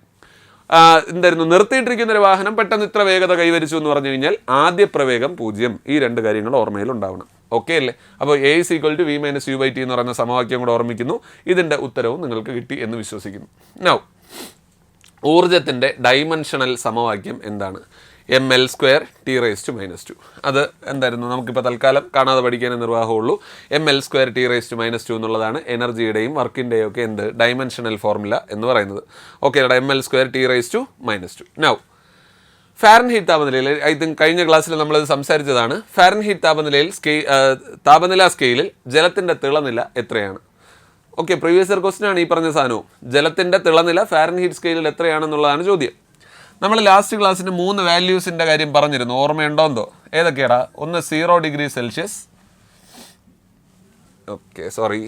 എന്തായിരുന്നു, നിർത്തിയിട്ടിരിക്കുന്ന ഒരു വാഹനം പെട്ടെന്ന് ഇത്ര വേഗത കൈവരിച്ചു എന്ന് പറഞ്ഞു കഴിഞ്ഞാൽ ആദ്യപ്രവേഗം 0. ഈ രണ്ട് കാര്യങ്ങൾ ഓർമ്മയിൽ ഉണ്ടാവണം. ഓക്കെ അല്ലേ? അപ്പോൾ A = V - U/T എന്ന് പറയുന്ന സമവാക്യം കൂടെ ഓർമ്മിക്കുന്നു. ഇതിൻ്റെ ഉത്തരവും നിങ്ങൾക്ക് കിട്ടി എന്ന് വിശ്വസിക്കുന്നു. നൗ, ഊർജത്തിൻ്റെ ഡൈമെൻഷണൽ സമവാക്യം എന്താണ്? ml² T⁻². അത് എന്തായിരുന്നു, നമുക്കിപ്പോൾ തൽക്കാലം കാണാതെ പഠിക്കാനേ നിർവാഹമുള്ളൂ. ml² T⁻² എന്നുള്ളതാണ് എനർജിയുടെയും വർക്കിൻ്റെയും ഒക്കെ എന്ത് ഡൈമെൻഷണൽ ഫോർമുല എന്ന് പറയുന്നത്. ഓക്കെ, ഇവിടെ ml² T⁻². നൗ, ഫാരൻഹീറ്റ് താപനിലയിൽ, ഐ തിങ്ക് കഴിഞ്ഞ ക്ലാസ്സിൽ നമ്മളത് സംസാരിച്ചതാണ്. ഫാരൻഹീറ്റ് താപനിലയിൽ താപനില സ്കെയിലിൽ ജലത്തിൻ്റെ തിളനില എത്രയാണ്? ഓക്കെ, പ്രീവിയസ് ഇയർ ക്വസ്റ്റ്യൻ ആണ് ഈ പറഞ്ഞ സാധനവും. ജലത്തിൻ്റെ തിളനില ഫാരൻഹീറ്റ് സ്കെയിലിൽ എത്രയാണെന്നുള്ളതാണ് ചോദ്യം. നമ്മൾ ലാസ്റ്റ് ക്ലാസ്സിന് 3 വാല്യൂസിൻ്റെ കാര്യം പറഞ്ഞിരുന്നു, ഓർമ്മയുണ്ടോന്തോ? ഏതൊക്കെയാടാ? ഒന്ന് 0 ഡിഗ്രി സെൽഷ്യസ്, ഓക്കെ സോറി,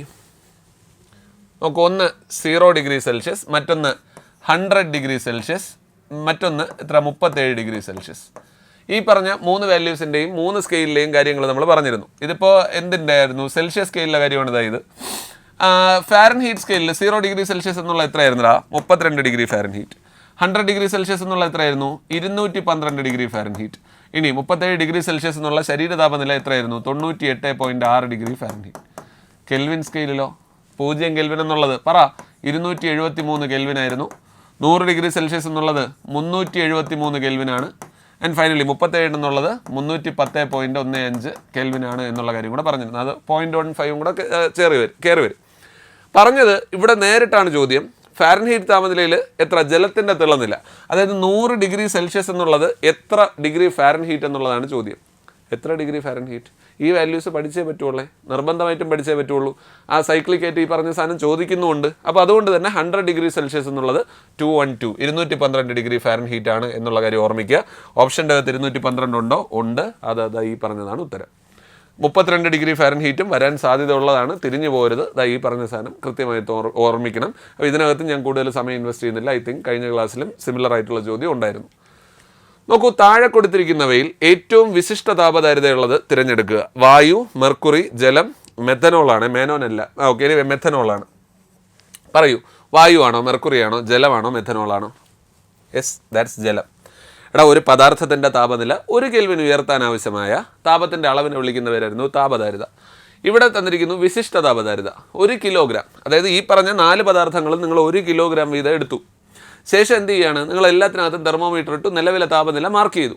നമുക്ക് ഒന്ന് 0 ഡിഗ്രി സെൽഷ്യസ്, മറ്റൊന്ന് 100 ഡിഗ്രി സെൽഷ്യസ്, മറ്റൊന്ന് 37 ഡിഗ്രി സെൽഷ്യസ്. ഈ പറഞ്ഞ 3 വാല്യൂസിൻ്റെയും 3 സ്കെയിലിലെയും കാര്യങ്ങൾ നമ്മൾ പറഞ്ഞിരുന്നു. ഇതിപ്പോൾ എന്തിൻ്റെ ആയിരുന്നു? സെൽഷ്യസ് സ്കെയിലിലെ കാര്യമാണ് ഇതായത്. ഫാരൻഹീറ്റ് സ്കെയിലിൽ 0 ഡിഗ്രി സെൽഷ്യസ് എന്നുള്ള എത്രയായിരുന്നടാ? 32 ഡിഗ്രി ഫാരൻഹീറ്റ്. 100 ഡിഗ്രി സെൽഷ്യസ് എന്നുള്ള എത്രയായിരുന്നു? 212 ഡിഗ്രി ഫാരൻഹീറ്റ്. ഇനി 37 ഡിഗ്രി സെൽഷ്യസ് എന്നുള്ള ശരീര താപനില എത്രയായിരുന്നു? 98.6 ഡിഗ്രി ഫാരൻഹീറ്റ്. കെൽവിൻ സ്കെയിലിലോ 0 കെൽവിൻ എന്നുള്ളത് പറ, 273 കെൽവിൻ ആയിരുന്നു. 100 ഡിഗ്രി സെൽഷ്യസ് എന്നുള്ളത് 373 കെൽവിനാണ്. ആൻഡ് ഫൈനലി 37 എന്നുള്ളത് 310.15 കെൽവിനാണ് എന്നുള്ള കാര്യം കൂടെ പറഞ്ഞിരുന്നു. അത് 0.15 കൂടെ കയറി വരും. പറഞ്ഞത് ഇവിടെ നേരിട്ടാണ് ചോദ്യം. ഫാരൻഹീറ്റ് താപനിലയിൽ എത്ര ജലത്തിൻ്റെ തിളനില, അതായത് 100 ഡിഗ്രി സെൽഷ്യസ് എന്നുള്ളത് എത്ര ഡിഗ്രി ഫാരൻഹീറ്റ് എന്നുള്ളതാണ് ചോദ്യം. എത്ര ഡിഗ്രി ഫാരൻഹീറ്റ്? ഈ വാല്യൂസ് പഠിച്ചേ പറ്റുള്ളൂ, നിർബന്ധമായിട്ടും പഠിച്ചേ പറ്റുള്ളൂ. ആ സൈക്ലിക്കായിട്ട് ഈ പറഞ്ഞ സാധനം ചോദിക്കുന്നുമുണ്ട്. അപ്പോൾ അതുകൊണ്ട് തന്നെ 100 ഡിഗ്രി സെൽഷ്യസ് എന്നുള്ളത് 212 ഡിഗ്രി ഫാരൻഹീറ്റ് ആണ് എന്നുള്ള കാര്യം ഓർമ്മിക്കുക. ഓപ്ഷൻ്റെ അകത്ത് 212 ഉണ്ടോ? ഉണ്ട്. അത് ഈ പറഞ്ഞതാണ് ഉത്തരം. 32 ഡിഗ്രി ഫാരൻഹീറ്റും വരാൻ സാധ്യത ഉള്ളതാണ്, തിരിഞ്ഞു പോകരുത്. ഈ പറഞ്ഞ സാധനം കൃത്യമായിട്ട് ഓർമ്മിക്കണം. അപ്പോൾ ഇതിനകത്ത് ഞാൻ കൂടുതൽ സമയം ഇൻവെസ്റ്റ് ചെയ്യുന്നില്ല. ഐ തിങ്ക് കഴിഞ്ഞ ക്ലാസ്സിലും സിമിലർ ആയിട്ടുള്ള ചോദ്യം ഉണ്ടായിരുന്നു. നോക്കൂ, താഴെ കൊടുത്തിരിക്കുന്നവയിൽ ഏറ്റവും വിശിഷ്ട താപധാരിതയുള്ളത് തിരഞ്ഞെടുക്കുക. വായു, മെർക്കുറി, ജലം, മെഥനോളാണ്, മേനോനല്ല. ഓക്കെ, മെഥനോളാണ്. പറയൂ, വായു ആണോ, മെർക്കുറി ആണോ, ജലമാണോ, മെഥനോളാണോ? യെസ്, ദാറ്റ്സ് ജലം. എടാ, ഒരു പദാർത്ഥത്തിൻ്റെ താപനില 1 കെൽവിൻ ഉയർത്താൻ ആവശ്യമായ താപത്തിൻ്റെ അളവിനെ വിളിക്കുന്ന പേരായിരുന്നു താപധാരിത. ഇവിടെ തന്നിരിക്കുന്നു വിശിഷ്ട താപധാരിത 1 കിലോഗ്രാം. അതായത് ഈ പറഞ്ഞ 4 പദാർത്ഥങ്ങളും നിങ്ങൾ 1 കിലോഗ്രാം വീതം എടുത്തു. ശേഷം എന്ത് ചെയ്യുകയാണ്? നിങ്ങൾ എല്ലാത്തിനകത്തും തെർമോമീറ്റർ ഇട്ടു നിലവിലെ താപനില മാർക്ക് ചെയ്തു.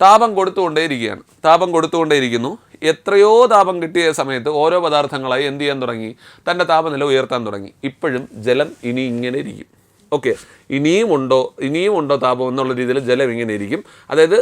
താപം കൊടുത്തുകൊണ്ടേയിരിക്കുന്നു. എത്രയോ താപം കിട്ടിയ സമയത്ത് ഓരോ പദാർത്ഥങ്ങളായി എന്ത് ചെയ്യാൻ തുടങ്ങി? തൻ്റെ താപനില ഉയർത്താൻ തുടങ്ങി. ഇപ്പോഴും ജലം ഇനി ഇങ്ങനെ ഇരിക്കും. ഓക്കെ, ഇനിയും ഉണ്ടോ താപം എന്നുള്ള രീതിയിൽ ജലം ഇങ്ങനെ ഇരിക്കും. അതായത്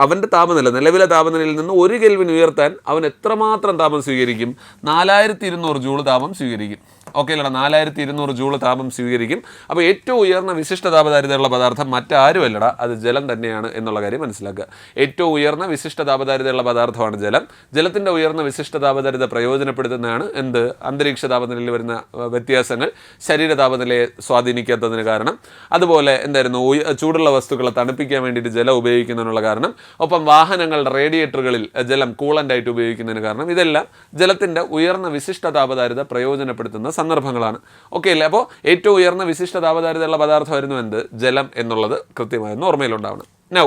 അവൻ്റെ താപനില, നിലവിലെ താപനിലയിൽ നിന്ന് 1 കെൽവിൻ ഉയർത്താൻ അവൻ എത്രമാത്രം താപം സ്വീകരിക്കും? 4200 ജൂൾ താപം സ്വീകരിക്കും. ഓക്കെ അല്ലടാ, 4200 ജൂൾ താപം സ്വീകരിക്കും. അപ്പോൾ ഏറ്റവും ഉയർന്ന വിശിഷ്ട താപധാരിതയുള്ള പദാർത്ഥം മറ്റാരുമല്ലടാ, അത് ജലം തന്നെയാണ് എന്നുള്ള കാര്യം മനസ്സിലാക്കുക. ഏറ്റവും ഉയർന്ന വിശിഷ്ട താപധാരിതയുള്ള പദാർത്ഥമാണ് ജലം. ജലത്തിൻ്റെ ഉയർന്ന വിശിഷ്ട താപധാരിത പ്രയോജനപ്പെടുത്തുന്നതാണ് എന്ത്? അന്തരീക്ഷ താപനിലയിൽ വരുന്ന വ്യത്യാസങ്ങൾ ശരീര താപനിലയെ സ്വാധീനിക്കാത്തതിന് കാരണം. അതുപോലെ എന്തായിരുന്നു, ചൂടുള്ള വസ്തുക്കളെ തണുപ്പിക്കാൻ വേണ്ടിയിട്ട് ജലം ഉപയോഗിക്കുന്നതിനുള്ള കാരണം. ഒപ്പം വാഹനങ്ങളുടെ റേഡിയേറ്ററുകളിൽ ജലം കൂളൻ്റായിട്ട് ഉപയോഗിക്കുന്നതിന് കാരണം. ഇതെല്ലാം ജലത്തിൻ്റെ ഉയർന്ന വിശിഷ്ട താപധാരിത പ്രയോജനപ്പെടുത്തുന്ന സന്ദർഭങ്ങളാണ്. ഓക്കെ അല്ലേ? അപ്പോൾ ഏറ്റവും ഉയർന്ന വിശിഷ്ട താപധാരിതയുള്ള പദാർത്ഥമായിരുന്നു എന്ത്? ജലം എന്നുള്ളത് കൃത്യമായിരുന്നു ഓർമ്മയിലുണ്ടാവണം. നൗ,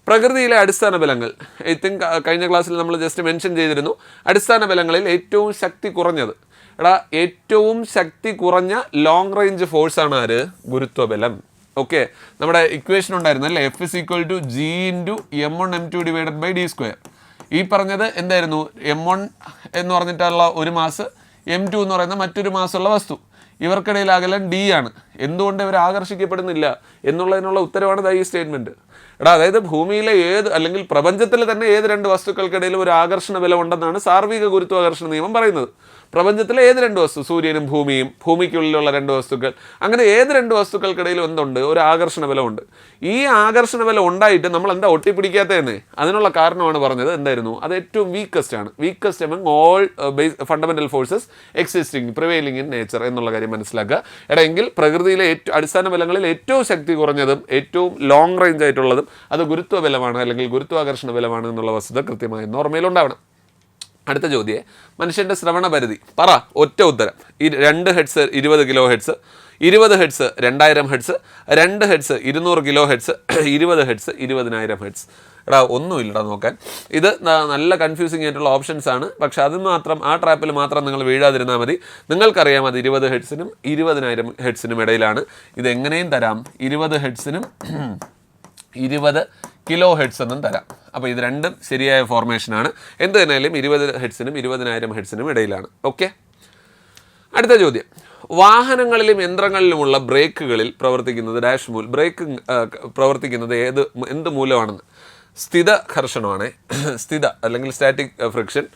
പ്രകൃതിയിലെ അടിസ്ഥാന ബലങ്ങൾ. ഐ തിങ്ക് കഴിഞ്ഞ ക്ലാസ്സിൽ നമ്മൾ ജസ്റ്റ് മെൻഷൻ ചെയ്തിരുന്നു. അടിസ്ഥാന ബലങ്ങളിൽ ഏറ്റവും ശക്തി കുറഞ്ഞത്, ഏറ്റവും ശക്തി കുറഞ്ഞ ലോങ് റേഞ്ച് ഫോഴ്സാണ് ആര്? ഗുരുത്വബലം. ഓക്കെ, നമ്മുടെ ഇക്വേഷൻ ഉണ്ടായിരുന്നു അല്ലേ? F = G × M1m2/d². ഈ പറഞ്ഞത് എന്തായിരുന്നു? M1 എന്ന് പറഞ്ഞിട്ടുള്ള ഒരു മാസ്, M2 എന്ന് പറയുന്ന മറ്റൊരു മാസമുള്ള വസ്തു. ഇവർക്കിടയിൽ അകലം D ആണ്. എന്തുകൊണ്ട് ഇവർ ആകർഷിക്കപ്പെടുന്നില്ല എന്നുള്ളതിനുള്ള ഉത്തരവാണ് ഈ സ്റ്റേറ്റ്മെൻറ്റ്. എടാ അതായത് ഭൂമിയിലെ ഏത് അല്ലെങ്കിൽ പ്രപഞ്ചത്തിൽ തന്നെ ഏത് രണ്ട് വസ്തുക്കൾക്കിടയിലും ഒരു ആകർഷണ ബലം ഉണ്ടെന്നാണ് സാർവിക ഗുരുത്വാകർഷണ നിയമം പറയുന്നത്. പ്രപഞ്ചത്തിലെ ഏത് രണ്ട് വസ്തു, സൂര്യനും ഭൂമിയും, ഭൂമിക്കുള്ളിലുള്ള രണ്ട് വസ്തുക്കൾ, അങ്ങനെ ഏത് രണ്ട് വസ്തുക്കൾക്കിടയിലും എന്തുണ്ട്, ഒരു ആകർഷണ ബലമുണ്ട്. ഈ ആകർഷണ ബലം ഉണ്ടായിട്ട് നമ്മൾ എന്താ ഒട്ടിപ്പിടിക്കാത്തതെന്ന്, അതിനുള്ള കാരണമാണ് പറഞ്ഞത്. എന്തായിരുന്നു അത്? ഏറ്റവും weakest among all fundamental forces existing prevailing in nature എന്നുള്ള കാര്യം മനസ്സിലാക്കുക. എങ്കിൽ പ്രകൃതിയിലെ അടിസ്ഥാന ബലങ്ങളിൽ ഏറ്റവും ശക്തി കുറഞ്ഞതും ഏറ്റവും ലോങ് റേഞ്ച് ആയിട്ടുള്ളതും അത് ഗുരുത്വ ബലമാണ് അല്ലെങ്കിൽ ഗുരുത്വാകർഷണ ബലമാണ് എന്നുള്ള വസ്തുത കൃത്യമായി ഓർമ്മയിലുണ്ടാവണം. അടുത്ത ചോദ്യം, മനുഷ്യൻ്റെ ശ്രവണ പരിധി പറ, ഒറ്റ ഉത്തരം. ഈ 2 hertz 20 kilo hertz, 20 hertz 2000 hertz, 2 hertz 200 kilo hertz, 20 hertz 20,000 hertz. എടാ ഒന്നുമില്ലടാ നോക്കാൻ. ഇത് നല്ല കൺഫ്യൂസിങ് ആയിട്ടുള്ള ഓപ്ഷൻസ് ആണ്. പക്ഷെ അത് മാത്രം, ആ ട്രാപ്പിൽ മാത്രം നിങ്ങൾ വീഴാതിരുന്നാൽ മതി. നിങ്ങൾക്കറിയാം അത് 20 ഹെഡ്സിനും 20,000 ഹെഡ്സിനും ഇടയിലാണ്. ഇതെങ്ങനെയും തരാം, 20 ഹെഡ്സിനും 20 കിലോ ഹെഡ്സ് എന്നും തരാം. അപ്പോൾ ഇത് രണ്ടും ശരിയായ ഫോർമേഷനാണ്. എന്ത് തന്നെയാലും 20 ഹെഡ്സിനും 20,000 ഹെഡ്സിനും ഇടയിലാണ്. ഓക്കെ, അടുത്ത ചോദ്യം, വാഹനങ്ങളിലും യന്ത്രങ്ങളിലുമുള്ള ബ്രേക്കുകളിൽ പ്രവർത്തിക്കുന്നത് ബ്രേക്ക് പ്രവർത്തിക്കുന്നത് എന്ത് മൂലമാണെന്ന്? സ്ഥിത ഘർഷണമാണ്. സ്ഥിത അല്ലെങ്കിൽ സ്റ്റാറ്റിക് ഫ്രിക്ഷൻ,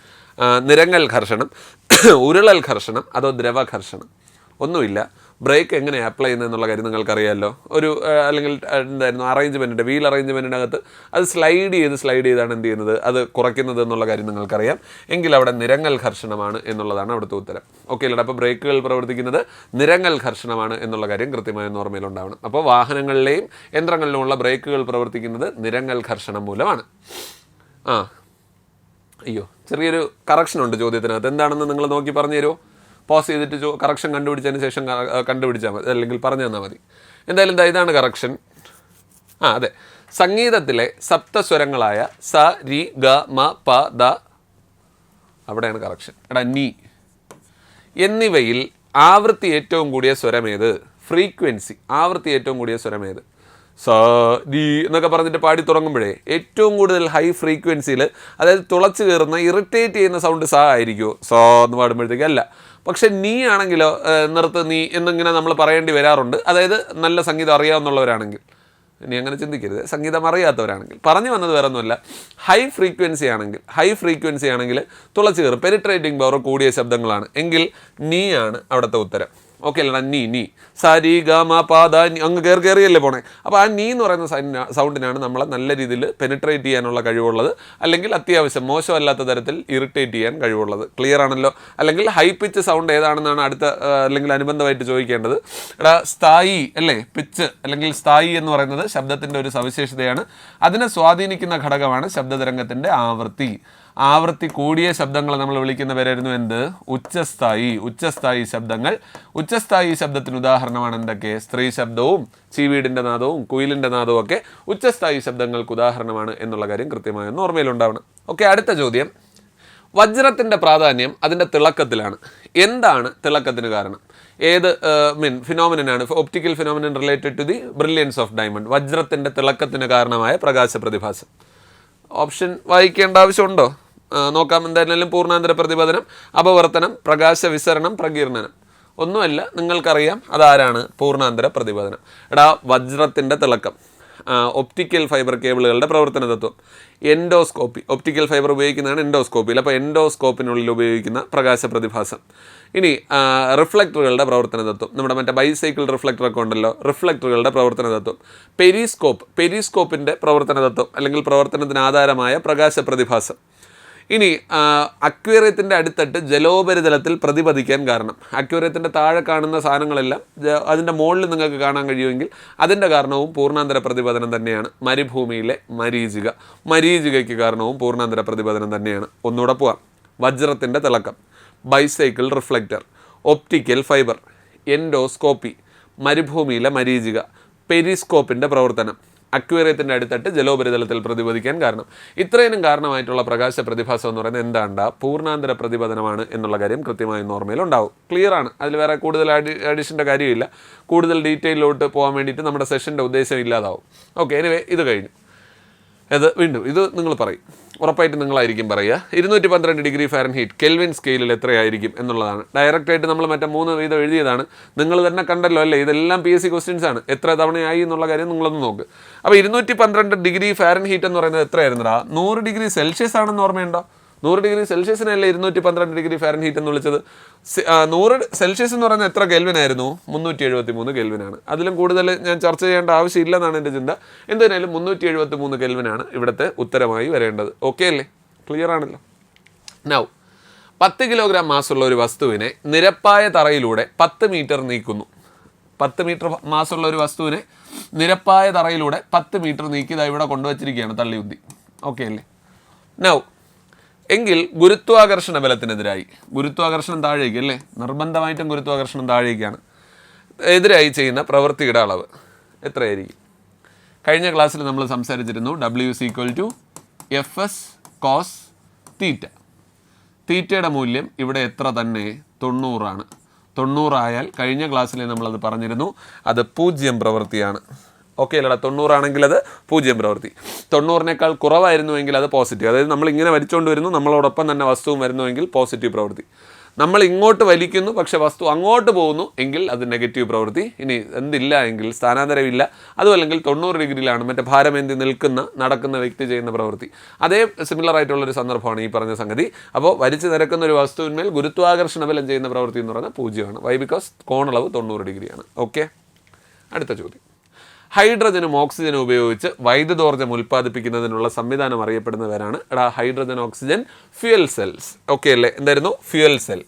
നിരങ്ങൽ ഘർഷണം, ഉരുളൽ ഘർഷണം, അതോ ദ്രവ ഘർഷണം? ഒന്നുമില്ല. ബ്രേക്ക് എങ്ങനെ അപ്ലൈ ചെയ്യുന്നത് എന്നുള്ള കാര്യം നിങ്ങൾക്കറിയാമല്ലോ. ഒരു അല്ലെങ്കിൽ എന്തായിരുന്നു അറേഞ്ച്മെൻറ്റിൻ്റെ വീൽ അറേഞ്ച്മെൻറ്റിനകത്ത് അത് സ്ലൈഡ് ചെയ്താണ് എന്ത് ചെയ്യുന്നത്, അത് കുറയ്ക്കുന്നത് എന്നുള്ള കാര്യം നിങ്ങൾക്കറിയാം. എങ്കിൽ അവിടെ നിരങ്ങൽ ഘർഷണമാണ് എന്നുള്ളതാണ് അവിടുത്തെ ഉത്തരം. ഓക്കെ അല്ലേ? അപ്പോൾ ബ്രേക്കുകൾ പ്രവർത്തിക്കുന്നത് നിരങ്ങൽ ഘർഷണമാണ് എന്നുള്ള കാര്യം കൃത്യമായ ഓർമ്മയിലുണ്ടാവണം. അപ്പോൾ വാഹനങ്ങളിലെയും യന്ത്രങ്ങളിലുമുള്ള ബ്രേക്കുകൾ പ്രവർത്തിക്കുന്നത് നിരങ്ങൽ ഘർഷണം മൂലമാണ്. അയ്യോ, ചെറിയൊരു കറക്ഷൻ ഉണ്ട് ചോദ്യത്തിനകത്ത്. എന്താണെന്ന് നിങ്ങൾ നോക്കി പറഞ്ഞു തരുമോ? പോസ് ചെയ്തിട്ട് കറക്ഷൻ കണ്ടുപിടിച്ചതിന് ശേഷം കണ്ടുപിടിച്ചാൽ മതി, അല്ലെങ്കിൽ പറഞ്ഞു തന്നാൽ മതി. എന്തായാലും ഇതാണ് കറക്ഷൻ. അതെ, സംഗീതത്തിലെ സപ്തസ്വരങ്ങളായ സ, രി, ഗ, മ, പ, ദ, അവിടെയാണ് കറക്ഷൻ. എടാ നീ എന്നിവയിൽ ആവൃത്തി ഏറ്റവും കൂടിയ സ്വരമേത്? ഫ്രീക്വൻസി ആവൃത്തി ഏറ്റവും കൂടിയ സ്വരമേത്? സ, രി എന്നൊക്കെ പറഞ്ഞിട്ട് പാടി തുടങ്ങുമ്പോഴേ ഏറ്റവും കൂടുതൽ ഹൈ ഫ്രീക്വൻസിയിൽ, അതായത് തുളച്ച് കയറുന്ന ഇറിറ്റേറ്റ് ചെയ്യുന്ന സൗണ്ട് സ ആയിരിക്കുമോ? സ എന്ന് പാടുമ്പോഴത്തേക്ക് അല്ല. പക്ഷെ നീ ആണെങ്കിലോ, നിർത്ത് നീ എന്നിങ്ങനെ നമ്മൾ പറയേണ്ടി വരാറുണ്ട്. അതായത് നല്ല സംഗീതം അറിയാവുന്നവരാണെങ്കിൽ. ഇനി അങ്ങനെ ചിന്തിക്കരുത്, സംഗീതം അറിയാത്തവരാണെങ്കിൽ. പറഞ്ഞു വന്നത് വേറെ ഒന്നുമല്ല, ഹൈ ഫ്രീക്വൻസി ആണെങ്കിൽ തുളച്ച് കയറും, പെനിട്രേറ്റിംഗ് പവർ കൂടിയ ശബ്ദങ്ങളാണ്. എങ്കിൽ നീ ആണ് അവിടുത്തെ ഉത്തരം. ഓക്കെ അല്ലടാ, നീ സാരി ഗ മ പ ദ അങ്ങ് കയറിയല്ലേ പോണേ. അപ്പോൾ ആ നീ എന്ന് പറയുന്ന സൗണ്ടിനാണ് നമ്മളെ നല്ല രീതിയിൽ പെനിട്രേറ്റ് ചെയ്യാനുള്ള കഴിവുള്ളത്, അല്ലെങ്കിൽ അത്യാവശ്യം മോശമല്ലാത്ത തരത്തിൽ ഇറിറ്റേറ്റ് ചെയ്യാൻ കഴിവുള്ളത്. ക്ലിയർ ആണല്ലോ? അല്ലെങ്കിൽ ഹൈ പിച്ച് സൗണ്ട് ഏതാണെന്നാണ് അടുത്ത അല്ലെങ്കിൽ അനുബന്ധമായിട്ട് ചോദിക്കേണ്ടത്. എടാ സ്ഥായി അല്ലേ, പിച്ച് അല്ലെങ്കിൽ സ്ഥായി എന്ന് പറയുന്നത് ശബ്ദത്തിൻ്റെ ഒരു സവിശേഷതയാണ്. അതിനെ സ്വാധീനിക്കുന്ന ഘടകമാണ് ശബ്ദതരംഗത്തിൻ്റെ ആവൃത്തി. ആവൃത്തി കൂടിയ ശബ്ദങ്ങൾ നമ്മൾ വിളിക്കുന്ന പേരായിരുന്നു എന്ത്? ഉച്ചസ്ഥായി ശബ്ദങ്ങൾ. ഉച്ചസ്ഥായി ശബ്ദത്തിന് ഉദാഹരണമാണ് എന്തൊക്കെ? സ്ത്രീ ശബ്ദവും ചീവീടിൻ്റെ നാദവും കുയിലിൻ്റെ നാദവും ഒക്കെ ഉച്ചസ്ഥായി ശബ്ദങ്ങൾക്ക് ഉദാഹരണമാണ് എന്നുള്ള കാര്യം കൃത്യമായി ഓർമ്മയിലുണ്ടാവണം. ഓക്കെ, അടുത്ത ചോദ്യം, വജ്രത്തിൻ്റെ പ്രാധാന്യം അതിൻ്റെ തിളക്കത്തിലാണ്. എന്താണ് തിളക്കത്തിന് കാരണം? ഏത് ഫിനോമിനാണ്? Optical phenomenon related to the brilliance of diamond. വജ്രത്തിൻ്റെ തിളക്കത്തിന് കാരണമായ പ്രകാശ പ്രതിഭാസം. ഓപ്ഷൻ വായിക്കേണ്ട ആവശ്യമുണ്ടോ? നോക്കാം. എന്തായാലും പൂർണ്ണാന്തര പ്രതിപതനം, അപവർത്തനം, പ്രകാശ വിസരണം, പ്രകീർണനം. ഒന്നുമല്ല, നിങ്ങൾക്കറിയാം അതാരാണ്? പൂർണ്ണാന്തര പ്രതിപതനം. എടാ വജ്രത്തിൻ്റെ തിളക്കം, ഒപ്റ്റിക്കൽ ഫൈബർ കേബിളുകളുടെ പ്രവർത്തന തത്വം, എൻഡോസ്കോപ്പി. ഒപ്റ്റിക്കൽ ഫൈബർ ഉപയോഗിക്കുന്നതാണ് എൻഡോസ്കോപ്പിയിൽ. അപ്പോൾ എൻഡോസ്കോപ്പിനുള്ളിൽ ഉപയോഗിക്കുന്ന പ്രകാശ പ്രതിഭാസം. ഇനി റിഫ്ലക്ടറുകളുടെ പ്രവർത്തന തത്വം, നമ്മുടെ മറ്റേ ബൈസൈക്കിൾ റിഫ്ലക്ടറൊക്കെ ഉണ്ടല്ലോ, റിഫ്ലക്ടറുകളുടെ പ്രവർത്തന തത്വം. പെരിസ്കോപ്പിൻ്റെ പ്രവർത്തന തത്വം അല്ലെങ്കിൽ പ്രവർത്തനത്തിന് ആധാരമായ പ്രകാശ പ്രതിഭാസം. ഇനി അക്വേറിയത്തിൻ്റെ അടിത്തട്ട് ജലോപരിതലത്തിൽ പ്രതിപദിക്കാൻ കാരണം. അക്വേറിയത്തിൻ്റെ താഴെ കാണുന്ന സാധനങ്ങളെല്ലാം അതിൻ്റെ മുകളിൽ നിങ്ങൾക്ക് കാണാൻ കഴിയുമെങ്കിൽ അതിൻ്റെ കാരണവും പൂർണ്ണാന്തര പ്രതിപതനം തന്നെയാണ്. മരുഭൂമിയിലെ മരീചികയ്ക്ക് കാരണവും പൂർണ്ണാന്തര പ്രതിപതനം തന്നെയാണ്. ഒന്നുകൂടെ പോവാം. വജ്രത്തിൻ്റെ തിളക്കം, bicycle reflector, optical fibre, endoscopy, മരുഭൂമിയിലെ മരീചിക, പെരിസ്കോപ്പിൻ്റെ പ്രവർത്തനം, അക്വേറിയത്തിൻ്റെ അടിത്തട്ട് ജലോപരിതലത്തിൽ പ്രതിപദിക്കാൻ കാരണം. ഇത്രയും കാരണമായിട്ടുള്ള പ്രകാശ പ്രതിഭാസം എന്ന് പറയുന്നത് എന്താണ്ടാ? പൂർണ്ണാന്തര പ്രതിപതനമാണ് എന്നുള്ള കാര്യം കൃത്യമായി ഓർമ്മയിലുണ്ടാവും. ക്ലിയർ ആണ്, അതിൽ വേറെ കൂടുതൽ അഡീഷൻ്റെ കാര്യമില്ല. കൂടുതൽ ഡീറ്റെയിലോട്ട് പോകാൻ വേണ്ടിയിട്ട് നമ്മുടെ സെഷൻ്റെ ഉദ്ദേശം ഇല്ലാതാവും. ഓക്കെ, എനിവേ ഇത് കഴിഞ്ഞു. ഇത് വീണ്ടും ഇത് നിങ്ങൾ പറയും, ഉറപ്പായിട്ട് നിങ്ങളായിരിക്കും പറയുക. 212 ഡിഗ്രി ഫാരൻഹീറ്റ് കെൽവിൻ സ്കെയിലിൽ എത്രയായിരിക്കും എന്നുള്ളതാണ്. ഡയറക്റ്റായിട്ട് നമ്മൾ മറ്റേ 3 വീതം എഴുതിയതാണ്. നിങ്ങൾ തന്നെ കണ്ടല്ലോ അല്ലേ, ഇതെല്ലാം PSC ക്വസ്റ്റ്യൻസ് ആണ്. എത്ര തവണയായി എന്നുള്ള കാര്യം നിങ്ങളൊന്ന് നോക്ക്. അപ്പോൾ 212 ഡിഗ്രി ഫാരൻഹീറ്റ് എന്ന് പറയുന്നത് എത്രയായിരുന്നടാ? 100 ഡിഗ്രി സെൽഷ്യസ് ആണെന്ന് ഓർമ്മയുണ്ടോ? 100 ഡിഗ്രി സെൽഷ്യസിനല്ലേ 212 ഡിഗ്രി ഫാരൻഹീറ്റ് എന്ന് വിളിച്ചത്. 100 സെൽഷ്യസ് എന്ന് പറയുന്നത് എത്ര കെൽവിനായിരുന്നു? 373 കെൽവിനാണ്. അതിലും കൂടുതൽ ഞാൻ ചർച്ച ചെയ്യേണ്ട ആവശ്യമില്ലെന്നാണ് എൻ്റെ ചിന്ത. എന്തായാലും 373 കെൽവിനാണ് ഇവിടുത്തെ ഉത്തരമായി വരേണ്ടത്. ഓക്കെ അല്ലേ? ക്ലിയർ ആണല്ലോ? നൗ 10 കിലോഗ്രാം മാസുള്ള ഒരു വസ്തുവിനെ നിരപ്പായ തറയിലൂടെ 10 മീറ്റർ നീക്കുന്നു. 10 മീറ്റർ മാസുള്ള ഒരു വസ്തുവിനെ നിരപ്പായ തറയിലൂടെ 10 മീറ്റർ നീക്കിയതായി ഇവിടെ കൊണ്ടുവച്ചിരിക്കുകയാണ് തള്ളിയുന്തി. ഓക്കെ അല്ലേ? നൗ എങ്കിൽ ഗുരുത്വാകർഷണ ബലത്തിനെതിരായി, ഗുരുത്വാകർഷണം താഴേക്ക് അല്ലേ, നിർബന്ധമായിട്ടും ഗുരുത്വാകർഷണം താഴേക്കാണ്, എതിരായി ചെയ്യുന്ന പ്രവൃത്തിയുടെ അളവ് എത്രയായിരിക്കും? കഴിഞ്ഞ ക്ലാസ്സിൽ നമ്മൾ സംസാരിച്ചിരുന്നു W = FS cos തീറ്റ. തീറ്റയുടെ മൂല്യം ഇവിടെ എത്ര തന്നെ? 90 ആണ്. 90 ആയാൽ കഴിഞ്ഞ ക്ലാസ്സിൽ നമ്മളത് പറഞ്ഞിരുന്നു, അത് 0 പ്രവൃത്തിയാണ്. ഓക്കെ അല്ലടാ? 90 ആണെങ്കിൽ അത് 0 പ്രവൃത്തി. 90-നേക്കാൾ കുറവായിരുന്നുവെങ്കിൽ അത് പോസിറ്റീവ്. അതായത് നമ്മൾ ഇങ്ങനെ വലിച്ചുകൊണ്ട് വരുന്നു, നമ്മളോടൊപ്പം തന്നെ വസ്തുവും വരുന്നുവെങ്കിൽ പോസിറ്റീവ് പ്രവൃത്തി. നമ്മൾ ഇങ്ങോട്ട് വലിക്കുന്നു പക്ഷെ വസ്തു അങ്ങോട്ട് പോകുന്നു എങ്കിൽ അത് നെഗറ്റീവ് പ്രവൃത്തി. ഇനി എന്തില്ല എങ്കിൽ സ്ഥാനാന്തരമില്ല, അതുമല്ലെങ്കിൽ 90 ഡിഗ്രിയിലാണ് മറ്റേ ഭാരമേന്തി നടക്കുന്ന വ്യക്തി ചെയ്യുന്ന പ്രവൃത്തി. അതേ സിമിലർ ആയിട്ടുള്ളൊരു സന്ദർഭമാണ് ഈ പറഞ്ഞ സംഗതി. അപ്പോൾ വലിച്ചു നിരക്കുന്ന ഒരു വസ്തുവിന്മേൽ ഗുരുത്വാകർഷണ ബലം ചെയ്യുന്ന പ്രവൃത്തി എന്ന് പറയുന്നത് 0 ആണ്. വൈ? ബിക്കോസ് കോണളവ് 90 ഡിഗ്രിയാണ്. ഓക്കെ, അടുത്ത ചോദ്യം. ഹൈഡ്രജനും ഓക്സിജനും ഉപയോഗിച്ച് വൈദ്യുതോർജ്ജം ഉൽപ്പാദിപ്പിക്കുന്നതിനുള്ള സംവിധാനം അറിയപ്പെടുന്നവരാണ് hydrogen oxygen fuel cells. Okay അല്ലേ? എന്തായിരുന്നു? Fuel cell.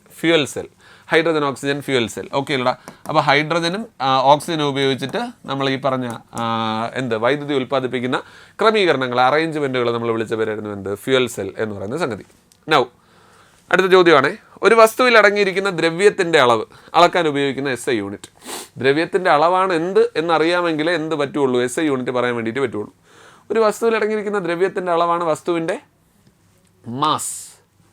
Hydrogen oxygen fuel cell. Okay അല്ലടാ? അപ്പോൾ ഹൈഡ്രജനും ഓക്സിജനും ഉപയോഗിച്ചിട്ട് നമ്മൾ ഈ പറഞ്ഞ വൈദ്യുതി ഉൽപ്പാദിപ്പിക്കുന്ന ക്രമീകരണങ്ങൾ, അറേഞ്ച്മെൻറ്റുകൾ നമ്മൾ വിളിച്ച പേരായിരുന്നു ഫ്യൂൽ സെൽ എന്ന് പറയുന്ന സംഗതി. നൗ അടുത്ത ചോദ്യമാണ്, ഒരു വസ്തുവിൽ അടങ്ങിയിരിക്കുന്ന ദ്രവ്യത്തിൻ്റെ അളവ് അളക്കാൻ ഉപയോഗിക്കുന്ന SI യൂണിറ്റ്. ദ്രവ്യത്തിൻ്റെ അളവാണ് എന്നറിയാമെങ്കിലേ എന്ത് പറ്റുള്ളൂ? SI യൂണിറ്റ് പറയാൻ വേണ്ടിയിട്ട് പറ്റുള്ളൂ. ഒരു വസ്തുവിൽ അടങ്ങിയിരിക്കുന്ന ദ്രവ്യത്തിൻ്റെ അളവാണ് വസ്തുവിൻ്റെ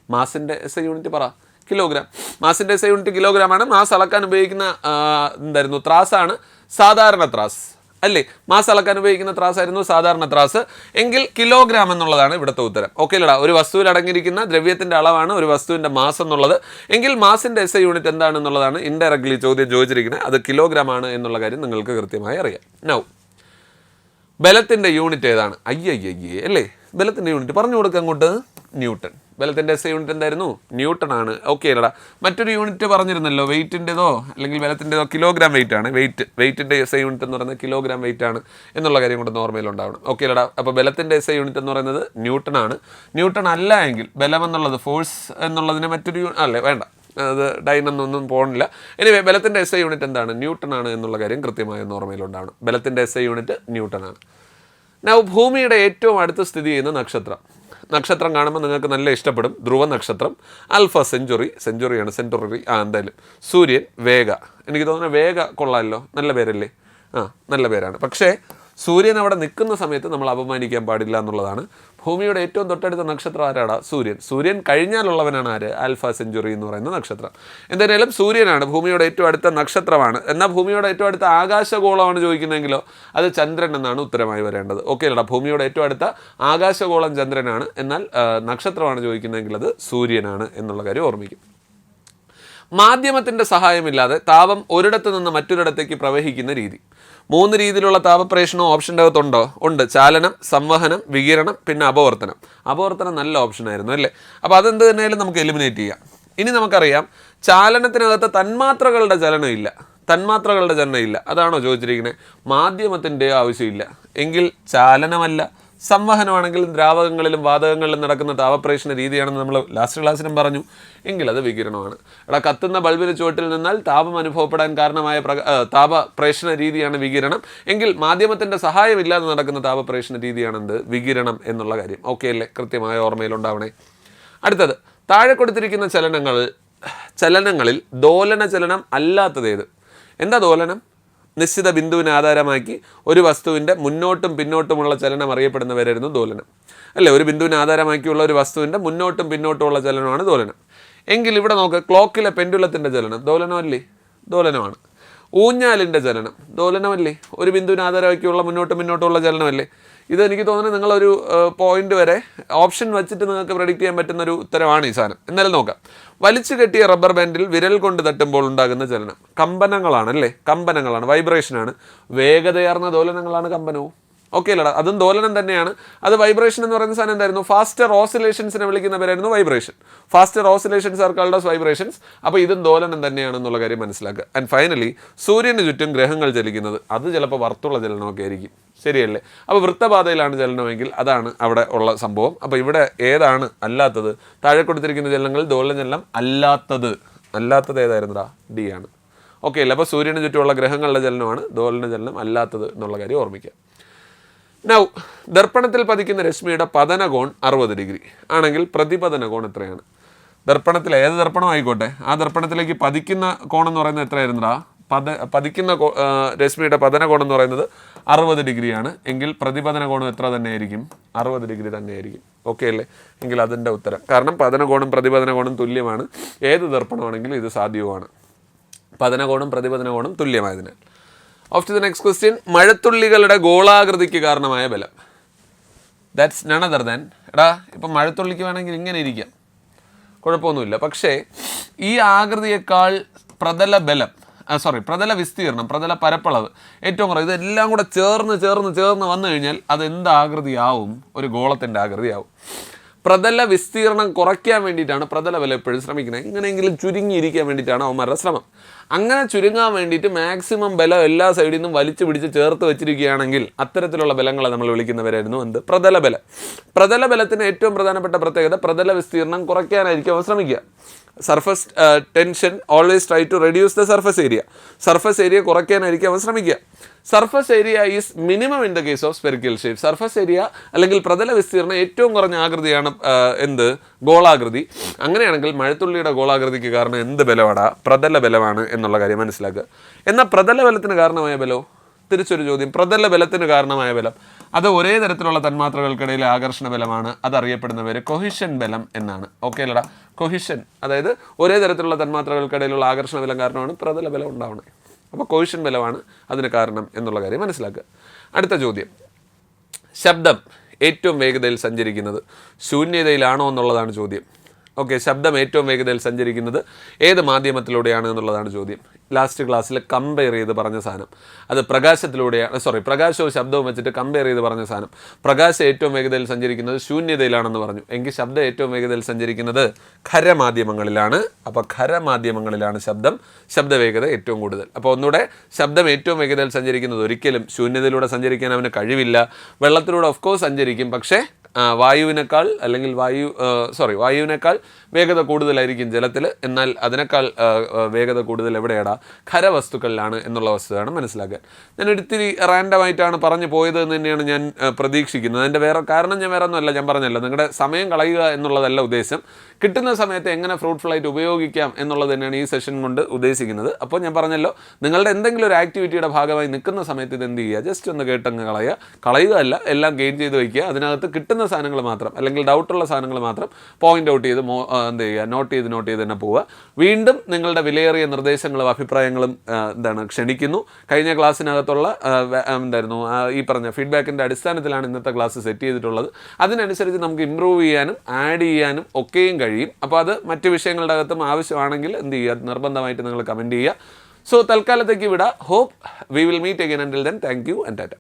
മാസിൻ്റെ SI യൂണിറ്റ് പറ. കിലോഗ്രാം. മാസിൻ്റെ SI യൂണിറ്റ് കിലോഗ്രാം ആണ്. മാസ് അളക്കാൻ ഉപയോഗിക്കുന്ന ത്രാസാണ് സാധാരണ ത്രാസ് അല്ലേ? മാസ് അളക്കാൻ ഉപയോഗിക്കുന്ന ത്രാസായിരുന്നു സാധാരണ ത്രാസ്. എങ്കിൽ കിലോഗ്രാം എന്നുള്ളതാണ് ഇവിടുത്തെ ഉത്തരം. ഓക്കെ അല്ലടാ? ഒരു വസ്തുവിൽ അടങ്ങിയിരിക്കുന്ന ദ്രവ്യത്തിൻ്റെ അളവാണ് ഒരു വസ്തുവിൻ്റെ മാസ് എന്നുള്ളത്. എങ്കിൽ മാസിൻ്റെ SI യൂണിറ്റ് എന്താണെന്നുള്ളതാണ് ഇൻഡയറക്ട്ലി ചോദ്യം ചോദിച്ചിരിക്കുന്നത്. അത് കിലോഗ്രാം ആണ് എന്നുള്ള കാര്യം നിങ്ങൾക്ക് കൃത്യമായി അറിയാം. നൗ ബലത്തിൻ്റെ യൂണിറ്റ് ഏതാണ്? അയ്യയ്യേ അല്ലേ? ബലത്തിൻ്റെ യൂണിറ്റ് പറഞ്ഞു കൊടുക്കുക അങ്ങോട്ട്. ന്യൂട്ടൺ. ബലത്തിൻ്റെ SI യൂണിറ്റ് എന്തായിരുന്നു? ന്യൂട്ടൺ ആണ്. ഓക്കെ അല്ലടാ? മറ്റൊരു യൂണിറ്റ് പറഞ്ഞിരുന്നല്ലോ, വെയിറ്റിൻ്റെതോ അല്ലെങ്കിൽ ബലത്തിൻ്റെതോ കിലോഗ്രാം വെയിറ്റ് ആണ്. വെയിറ്റിൻ്റെ SI യൂണിറ്റ് എന്ന് പറയുന്നത് കിലോഗ്രാം വെയിറ്റ് ആണ് എന്നുള്ള കാര്യം കൊണ്ട് ഓർമ്മയിലുണ്ടാവണം. ഓക്കെ അല്ലടാ? അപ്പോൾ ബലത്തിൻ്റെ SI യൂണിറ്റ് എന്ന് പറയുന്നത് ന്യൂട്ടൺ ആണ്. ന്യൂട്ടൺ അല്ല എങ്കിൽ ബലം എന്നുള്ളത് ഫോഴ്സ് എന്നുള്ളതിന് മറ്റൊരു അല്ലേ വേണ്ട, അത് ഡൈനൊന്നും പോകണില്ല. എനിവേ ബലത്തിൻ്റെ SI യൂണിറ്റ് എന്താണ്? ന്യൂട്ടൺ ആണ് എന്നുള്ള കാര്യം കൃത്യമായി ഒന്ന് ഓർമ്മയിലുണ്ടാവണം. ബലത്തിൻ്റെ SI യൂണിറ്റ് ന്യൂട്ടൺ ആണ്. നൗ ഭൂമിയുടെ ഏറ്റവും അടുത്ത് സ്ഥിതി ചെയ്യുന്ന നക്ഷത്രം കാണുമ്പോൾ നിങ്ങൾക്ക് നല്ല ഇഷ്ടപ്പെടും. ധ്രുവ നക്ഷത്രം, ആൽഫ സെഞ്ചുറി എന്തായാലും സൂര്യൻ, വേഗ. എനിക്ക് തോന്നുന്നത് വേഗ കൊള്ളാമല്ലോ, നല്ല പേരല്ലേ? നല്ല പേരാണ്. പക്ഷേ സൂര്യൻ അവിടെ നിൽക്കുന്ന സമയത്ത് നമ്മൾ അപമാനിക്കാൻ പാടില്ല എന്നുള്ളതാണ്. ഭൂമിയുടെ ഏറ്റവും തൊട്ടടുത്ത നക്ഷത്രം ആരാടാ? സൂര്യൻ കഴിഞ്ഞാലുള്ളവനാണ് ആര്? ആൽഫ സെഞ്ചുറി എന്ന് പറയുന്ന നക്ഷത്രം. എന്തായാലും സൂര്യനാണ് ഭൂമിയുടെ ഏറ്റവും അടുത്ത നക്ഷത്രമാണ്. എന്നാൽ ഭൂമിയുടെ ഏറ്റവും അടുത്ത ആകാശഗോളമാണ് ചോദിക്കുന്നതെങ്കിലോ അത് ചന്ദ്രൻ എന്നാണ് ഉത്തരമായി വരേണ്ടത്. ഓക്കെ അല്ലടാ? ഭൂമിയുടെ ഏറ്റവും അടുത്ത ആകാശഗോളം ചന്ദ്രനാണ്, എന്നാൽ നക്ഷത്രമാണ് ചോദിക്കുന്നതെങ്കിൽ അത് സൂര്യനാണ് എന്നുള്ള കാര്യം ഓർമ്മിക്കും. മാധ്യമത്തിൻ്റെ സഹായമില്ലാതെ താപം ഒരിടത്ത് നിന്ന് മറ്റൊരിടത്തേക്ക് പ്രവഹിക്കുന്ന രീതി. 3 രീതിയിലുള്ള താപപ്രേഷണം ഓപ്ഷൻ്റെ അകത്തുണ്ടോ? ഉണ്ട്. ചാലനം, സംവഹനം, വികിരണം, പിന്നെ അപവർത്തനം നല്ല ഓപ്ഷനായിരുന്നു അല്ലേ? അപ്പോൾ അതെന്ത് തന്നെയാലും നമുക്ക് എലിമിനേറ്റ് ചെയ്യാം. ഇനി നമുക്കറിയാം ചാലനത്തിനകത്ത് തന്മാത്രകളുടെ ചലനം ഇല്ല. അതാണോ ചോദിച്ചിരിക്കുന്നത്? മാധ്യമത്തിൻ്റെ ആവശ്യമില്ല എങ്കിൽ ചാലനമല്ല. സംവഹനമാണെങ്കിലും ദ്രാവകങ്ങളിലും വാതകങ്ങളിലും നടക്കുന്ന താപപ്രേഷണ രീതിയാണെന്ന് നമ്മൾ ലാസ്റ്റ് ക്ലാസ്സിലും പറഞ്ഞു. എങ്കിൽ അത് വികിരണമാണ്. കത്തുന്ന ബൾബിന് ചുവട്ടിൽ നിന്നാൽ താപം അനുഭവപ്പെടാൻ കാരണമായ താപപ്രേഷണ രീതിയാണ് വികിരണം. എങ്കിൽ മാധ്യമത്തിൻ്റെ സഹായമില്ലാതെ നടക്കുന്ന താപപ്രേഷണ രീതിയാണെന്ത്? വികിരണം എന്നുള്ള കാര്യം. ഓക്കെ അല്ലേ? കൃത്യമായ ഓർമ്മയിലുണ്ടാവണേ. അടുത്തത്, താഴെ കൊടുത്തിരിക്കുന്ന ചലനങ്ങളിൽ ദോലന ചലനം അല്ലാത്തതേത്? എന്താ ദോലനം? നിശ്ചിത ബിന്ദുവിനെ ആധാരമാക്കി ഒരു വസ്തുവിൻ്റെ മുന്നോട്ടും പിന്നോട്ടുമുള്ള ചലനം അറിയപ്പെടുന്നവരായിരുന്നു ദോലനം അല്ലേ? ഒരു ബിന്ദുവിനെ ആധാരമാക്കിയുള്ള ഒരു വസ്തുവിൻ്റെ മുന്നോട്ടും പിന്നോട്ടുമുള്ള ചലനമാണ് ദോലനം. എങ്കിൽ ഇവിടെ നോക്ക്, ക്ലോക്കിലെ പെൻഡുലത്തിൻ്റെ ചലനം ദോലനമല്ലേ? ദോലനമാണ്. ഊഞ്ഞാലിൻ്റെ ചലനം ദോലനമല്ലേ? ഒരു ബിന്ദുവിനെ ആധാരമാക്കിയുള്ള മുന്നോട്ടും പിന്നോട്ടുമുള്ള ചലനമല്ലേ? ഇത് എനിക്ക് തോന്നുന്നത് നിങ്ങളൊരു പോയിന്റ് വരെ ഓപ്ഷൻ വെച്ചിട്ട് നിങ്ങൾക്ക് പ്രെഡിക്റ്റ് ചെയ്യാൻ പറ്റുന്ന ഒരു ഉത്തരമാണ് ഈ സാധനം. എന്നാലും നോക്കാം. വലിച്ചു കെട്ടിയ റബ്ബർ ബാൻഡിൽ വിരൽ കൊണ്ട് തട്ടുമ്പോൾ ഉണ്ടാകുന്ന ചലനം കമ്പനങ്ങളാണ് അല്ലേ? കമ്പനങ്ങളാണ്, വൈബ്രേഷനാണ്. വേഗതയാർന്ന ദോലനങ്ങളാണ് കമ്പനവും. ഓക്കെ അല്ലടാ, അതും ദോലനം തന്നെയാണ്. അത് വൈബ്രേഷൻ എന്ന് പറയുന്ന സാധനം എന്തായിരുന്നു? ഫാസ്റ്റർ ഓസിലേഷൻസിനെ വിളിക്കുന്ന പേരായിരുന്നു vibration. Faster oscillations are called as vibrations. അപ്പോൾ ഇതും ദോലനം തന്നെയാണെന്നുള്ള കാര്യം മനസ്സിലാക്കുക. ആൻഡ് ഫൈനലി, സൂര്യന് ചുറ്റും ഗ്രഹങ്ങൾ ചലിക്കുന്നത് അത് ചിലപ്പോൾ വർത്തുള്ള ചലനമൊക്കെ ആയിരിക്കും, ശരിയല്ലേ? അപ്പോൾ വൃത്തപാതയിലാണ് ചലനമെങ്കിൽ അതാണ് അവിടെ ഉള്ള സംഭവം. അപ്പോൾ ഇവിടെ ഏതാണ് അല്ലാത്തത്? താഴെ കൊടുത്തിരിക്കുന്ന ചലനങ്ങൾ ദോലന ചലനം അല്ലാത്തത് ഏതായിരുന്നടാ? ഡി ആണ്. ഓക്കെ അല്ലേ? അപ്പോൾ സൂര്യന് ചുറ്റുമുള്ള ഗ്രഹങ്ങളുടെ ചലനമാണ് ദോലന ചലനം അല്ലാത്തത് എന്നുള്ള കാര്യം ഓർമ്മിക്കുക. നൗ, ദർപ്പണത്തിൽ പതിക്കുന്ന രശ്മിയുടെ പതനകോൺ 60 ഡിഗ്രി ആണെങ്കിൽ പ്രതിപതന കോൺ എത്രയാണ്? ദർപ്പണത്തിൽ ഏത് ദർപ്പണം ആയിക്കോട്ടെ, ആ ദർപ്പണത്തിലേക്ക് പതിക്കുന്ന കോണെന്ന് പറയുന്നത് എത്രയായിരുന്നടാ? പതിക്കുന്ന രശ്മിയുടെ പതനകോൺ എന്ന് പറയുന്നത് 60 ഡിഗ്രിയാണ്. എങ്കിൽ പ്രതിപതന കോണും എത്ര തന്നെയായിരിക്കും? 60 ഡിഗ്രി തന്നെയായിരിക്കും. ഓക്കെ അല്ലേ? എങ്കിൽ അതിൻ്റെ ഉത്തരം, കാരണം പതനകോണും പ്രതിപതന കോണും തുല്യമാണ്. ഏത് ദർപ്പണമാണെങ്കിലും ഇത് സാധ്യവുമാണ്. പതനകോണും പ്രതിപതന കോണും തുല്യമായതിനാൽ. Off to the next question. മഴത്തുള്ളികളുടെ ഗോളാകൃതിക്ക് കാരണമായ ബലം. ദാറ്റ്സ് നൺ അതർ ദാൻ, എടാ ഇപ്പം മഴത്തുള്ളിക്ക് വേണമെങ്കിൽ ഇങ്ങനെ ഇരിക്കാം, കുഴപ്പമൊന്നുമില്ല. പക്ഷേ ഈ ആകൃതിയേക്കാൾ പ്രതല വിസ്തീർണം, പ്രതല പരപ്പളവ് ഏറ്റവും കുറവ്, ഇതെല്ലാം കൂടെ ചേർന്ന് വന്നു കഴിഞ്ഞാൽ അത് എന്ത് ആകൃതിയാവും? ഒരു ഗോളത്തിൻ്റെ ആകൃതിയാവും. പ്രതല വിസ്തീർണം കുറയ്ക്കാൻ വേണ്ടിയിട്ടാണ് പ്രതല ബലം എപ്പോഴും ശ്രമിക്കുന്നത്. എങ്ങനെയെങ്കിലും ചുരുങ്ങിയിരിക്കാൻ വേണ്ടിയിട്ടാണ് അവന്മാരുടെ ശ്രമം. അങ്ങനെ ചുരുങ്ങാൻ വേണ്ടിയിട്ട് മാക്സിമം ബലം എല്ലാ സൈഡിൽ നിന്നും വലിച്ചു പിടിച്ച് ചേർത്ത് വെച്ചിരിക്കുകയാണെങ്കിൽ അത്തരത്തിലുള്ള ബലങ്ങളെ നമ്മൾ വിളിക്കുന്നവരായിരുന്നു എന്ത്? പ്രതല ബലം. പ്രതല ബലത്തിന് ഏറ്റവും പ്രധാനപ്പെട്ട പ്രത്യേകത പ്രതല വിസ്തീർണം കുറയ്ക്കാനായിരിക്കും അവ ശ്രമിക്കുക. Surface tension always try to reduce the surface area. Surface area കുറയ്ക്കാനായിരിക്കും അവ ശ്രമിക്കുക. Surface area is minimum in the case of spherical shape. Surface area അല്ലെങ്കിൽ പ്രതല വിസ്തീർണം ഏറ്റവും കുറഞ്ഞ ആകൃതിയാണ് എന്ത്? ഗോളാകൃതി. അങ്ങനെയാണെങ്കിൽ മഴത്തുള്ളിയുടെ ഗോളാകൃതിക്ക് കാരണം എന്ത് ബലമാണ്? പ്രതല ബലമാണ് എന്നുള്ള കാര്യം മനസ്സിലാക്കുക. എന്നാൽ പ്രതല ബലത്തിന് കാരണമായ ബലോ? തിരിച്ചൊരു ചോദ്യം. പ്രതല ബലത്തിന് കാരണമായ ബലം അത് ഒരേ തരത്തിലുള്ള തന്മാത്രകൾക്കിടയിലെ ആകർഷണ ബലമാണ്. അതറിയപ്പെടുന്ന പേര് കൊഹിഷൻ ബലം എന്നാണ്. ഓക്കെ അല്ലടാ? കൊഹിഷൻ, അതായത് ഒരേ തരത്തിലുള്ള തന്മാത്രകൾക്കിടയിലുള്ള ആകർഷണ ബലം കാരണമാണ് പ്രതല ബലം ഉണ്ടാവുന്നത്. അപ്പോൾ കൊഹിഷൻ ബലമാണ് അതിന് കാരണം എന്നുള്ള കാര്യം മനസ്സിലാക്കുക. അടുത്ത ചോദ്യം. ശബ്ദം ഏറ്റവും വേഗതയിൽ സഞ്ചരിക്കുന്നത് ശൂന്യതയിലാണോ എന്നുള്ളതാണ് ചോദ്യം. ഓക്കെ, ശബ്ദം ഏറ്റവും വേഗതയിൽ സഞ്ചരിക്കുന്നത് ഏത് മാധ്യമത്തിലൂടെയാണ് എന്നുള്ളതാണ് ചോദ്യം. ലാസ്റ്റ് ക്ലാസ്സിൽ കമ്പയർ ചെയ്ത് പറഞ്ഞ സാധനം അത് പ്രകാശവും ശബ്ദവും വെച്ചിട്ട് കമ്പയർ ചെയ്ത് പറഞ്ഞ സാധനം. പ്രകാശം ഏറ്റവും വേഗതയിൽ സഞ്ചരിക്കുന്നത് ശൂന്യതയിലാണെന്ന് പറഞ്ഞു. എങ്കിൽ ശബ്ദം ഏറ്റവും വേഗതയിൽ സഞ്ചരിക്കുന്നത് ഖരമാധ്യമങ്ങളിലാണ്. അപ്പോൾ ഖരമാധ്യമങ്ങളിലാണ് ശബ്ദവേഗത ഏറ്റവും കൂടുതൽ. അപ്പോൾ ഒന്നുകൂടെ, ശബ്ദം ഏറ്റവും വേഗതയിൽ സഞ്ചരിക്കുന്നത് ഒരിക്കലും ശൂന്യതയിലൂടെ സഞ്ചരിക്കാൻ അവന് കഴിവില്ല. വെള്ളത്തിലൂടെ ഓഫ്കോഴ്സ് സഞ്ചരിക്കും, പക്ഷേ വായുവിനേക്കാൾ വേഗത കൂടുതലായിരിക്കും ജലത്തിൽ. എന്നാൽ അതിനേക്കാൾ വേഗത കൂടുതൽ എവിടെയാടാ? ഖരവസ്തുക്കളിലാണ് എന്നുള്ള വസ്തുതയാണ് മനസ്സിലാക്കാൻ. ഞാൻ ഒരിത്തിരി റാൻഡമായിട്ടാണ് പറഞ്ഞു പോയത് എന്ന് തന്നെയാണ് ഞാൻ പ്രതീക്ഷിക്കുന്നത്. അതിൻ്റെ കാരണം ഞാൻ വേറെ ഒന്നുമല്ല, ഞാൻ പറഞ്ഞല്ലോ, നിങ്ങളുടെ സമയം കളയുക എന്നുള്ളതല്ല ഉദ്ദേശം. കിട്ടുന്ന സമയത്ത് എങ്ങനെ ഫ്രൂട്ട്ഫുള്ളായിട്ട് ഉപയോഗിക്കാം എന്നുള്ളത് തന്നെയാണ് ഈ സെഷൻ കൊണ്ട് ഉദ്ദേശിക്കുന്നത്. അപ്പോൾ ഞാൻ പറഞ്ഞല്ലോ, നിങ്ങളുടെ എന്തെങ്കിലും ഒരു ആക്ടിവിറ്റിയുടെ ഭാഗമായി നിൽക്കുന്ന സമയത്ത് ഇത് എന്ത് ചെയ്യുക? ജസ്റ്റ് ഒന്ന് കേട്ടങ്ങ് കളയുക അല്ല, എല്ലാം ഗെയിൻ ചെയ്ത് വയ്ക്കുക. അതിനകത്ത് കിട്ടുന്ന സാധനങ്ങൾ മാത്രം, അല്ലെങ്കിൽ ഡൗട്ടുള്ള സാധനങ്ങൾ മാത്രം പോയിന്റ് ഔട്ട് ചെയ്ത് എന്ത് ചെയ്യുക? നോട്ട് ചെയ്ത് തന്നെ പോവുക. വീണ്ടും നിങ്ങളുടെ വിലയേറിയ നിർദ്ദേശങ്ങളും അഭിപ്രായങ്ങളും ക്ഷണിക്കുന്നു. കഴിഞ്ഞ ക്ലാസ്സിനകത്തുള്ള ഈ പറഞ്ഞ ഫീഡ്ബാക്കിൻ്റെ അടിസ്ഥാനത്തിലാണ് ഇന്നത്തെ ക്ലാസ് സെറ്റ് ചെയ്തിട്ടുള്ളത്. അതിനനുസരിച്ച് നമുക്ക് ഇമ്പ്രൂവ് ചെയ്യാനും ആഡ് ചെയ്യാനും ഒക്കെയും കഴിയും. അപ്പോൾ അത് മറ്റ് വിഷയങ്ങളുടെ അകത്തും ആവശ്യമാണെങ്കിൽ എന്ത് ചെയ്യുക? നിർബന്ധമായിട്ട് നിങ്ങൾ കമൻറ്റ് ചെയ്യുക. സോ തൽക്കാലത്തേക്ക് വിടാം. Hope we will meet again. Until then, thank you and Tata.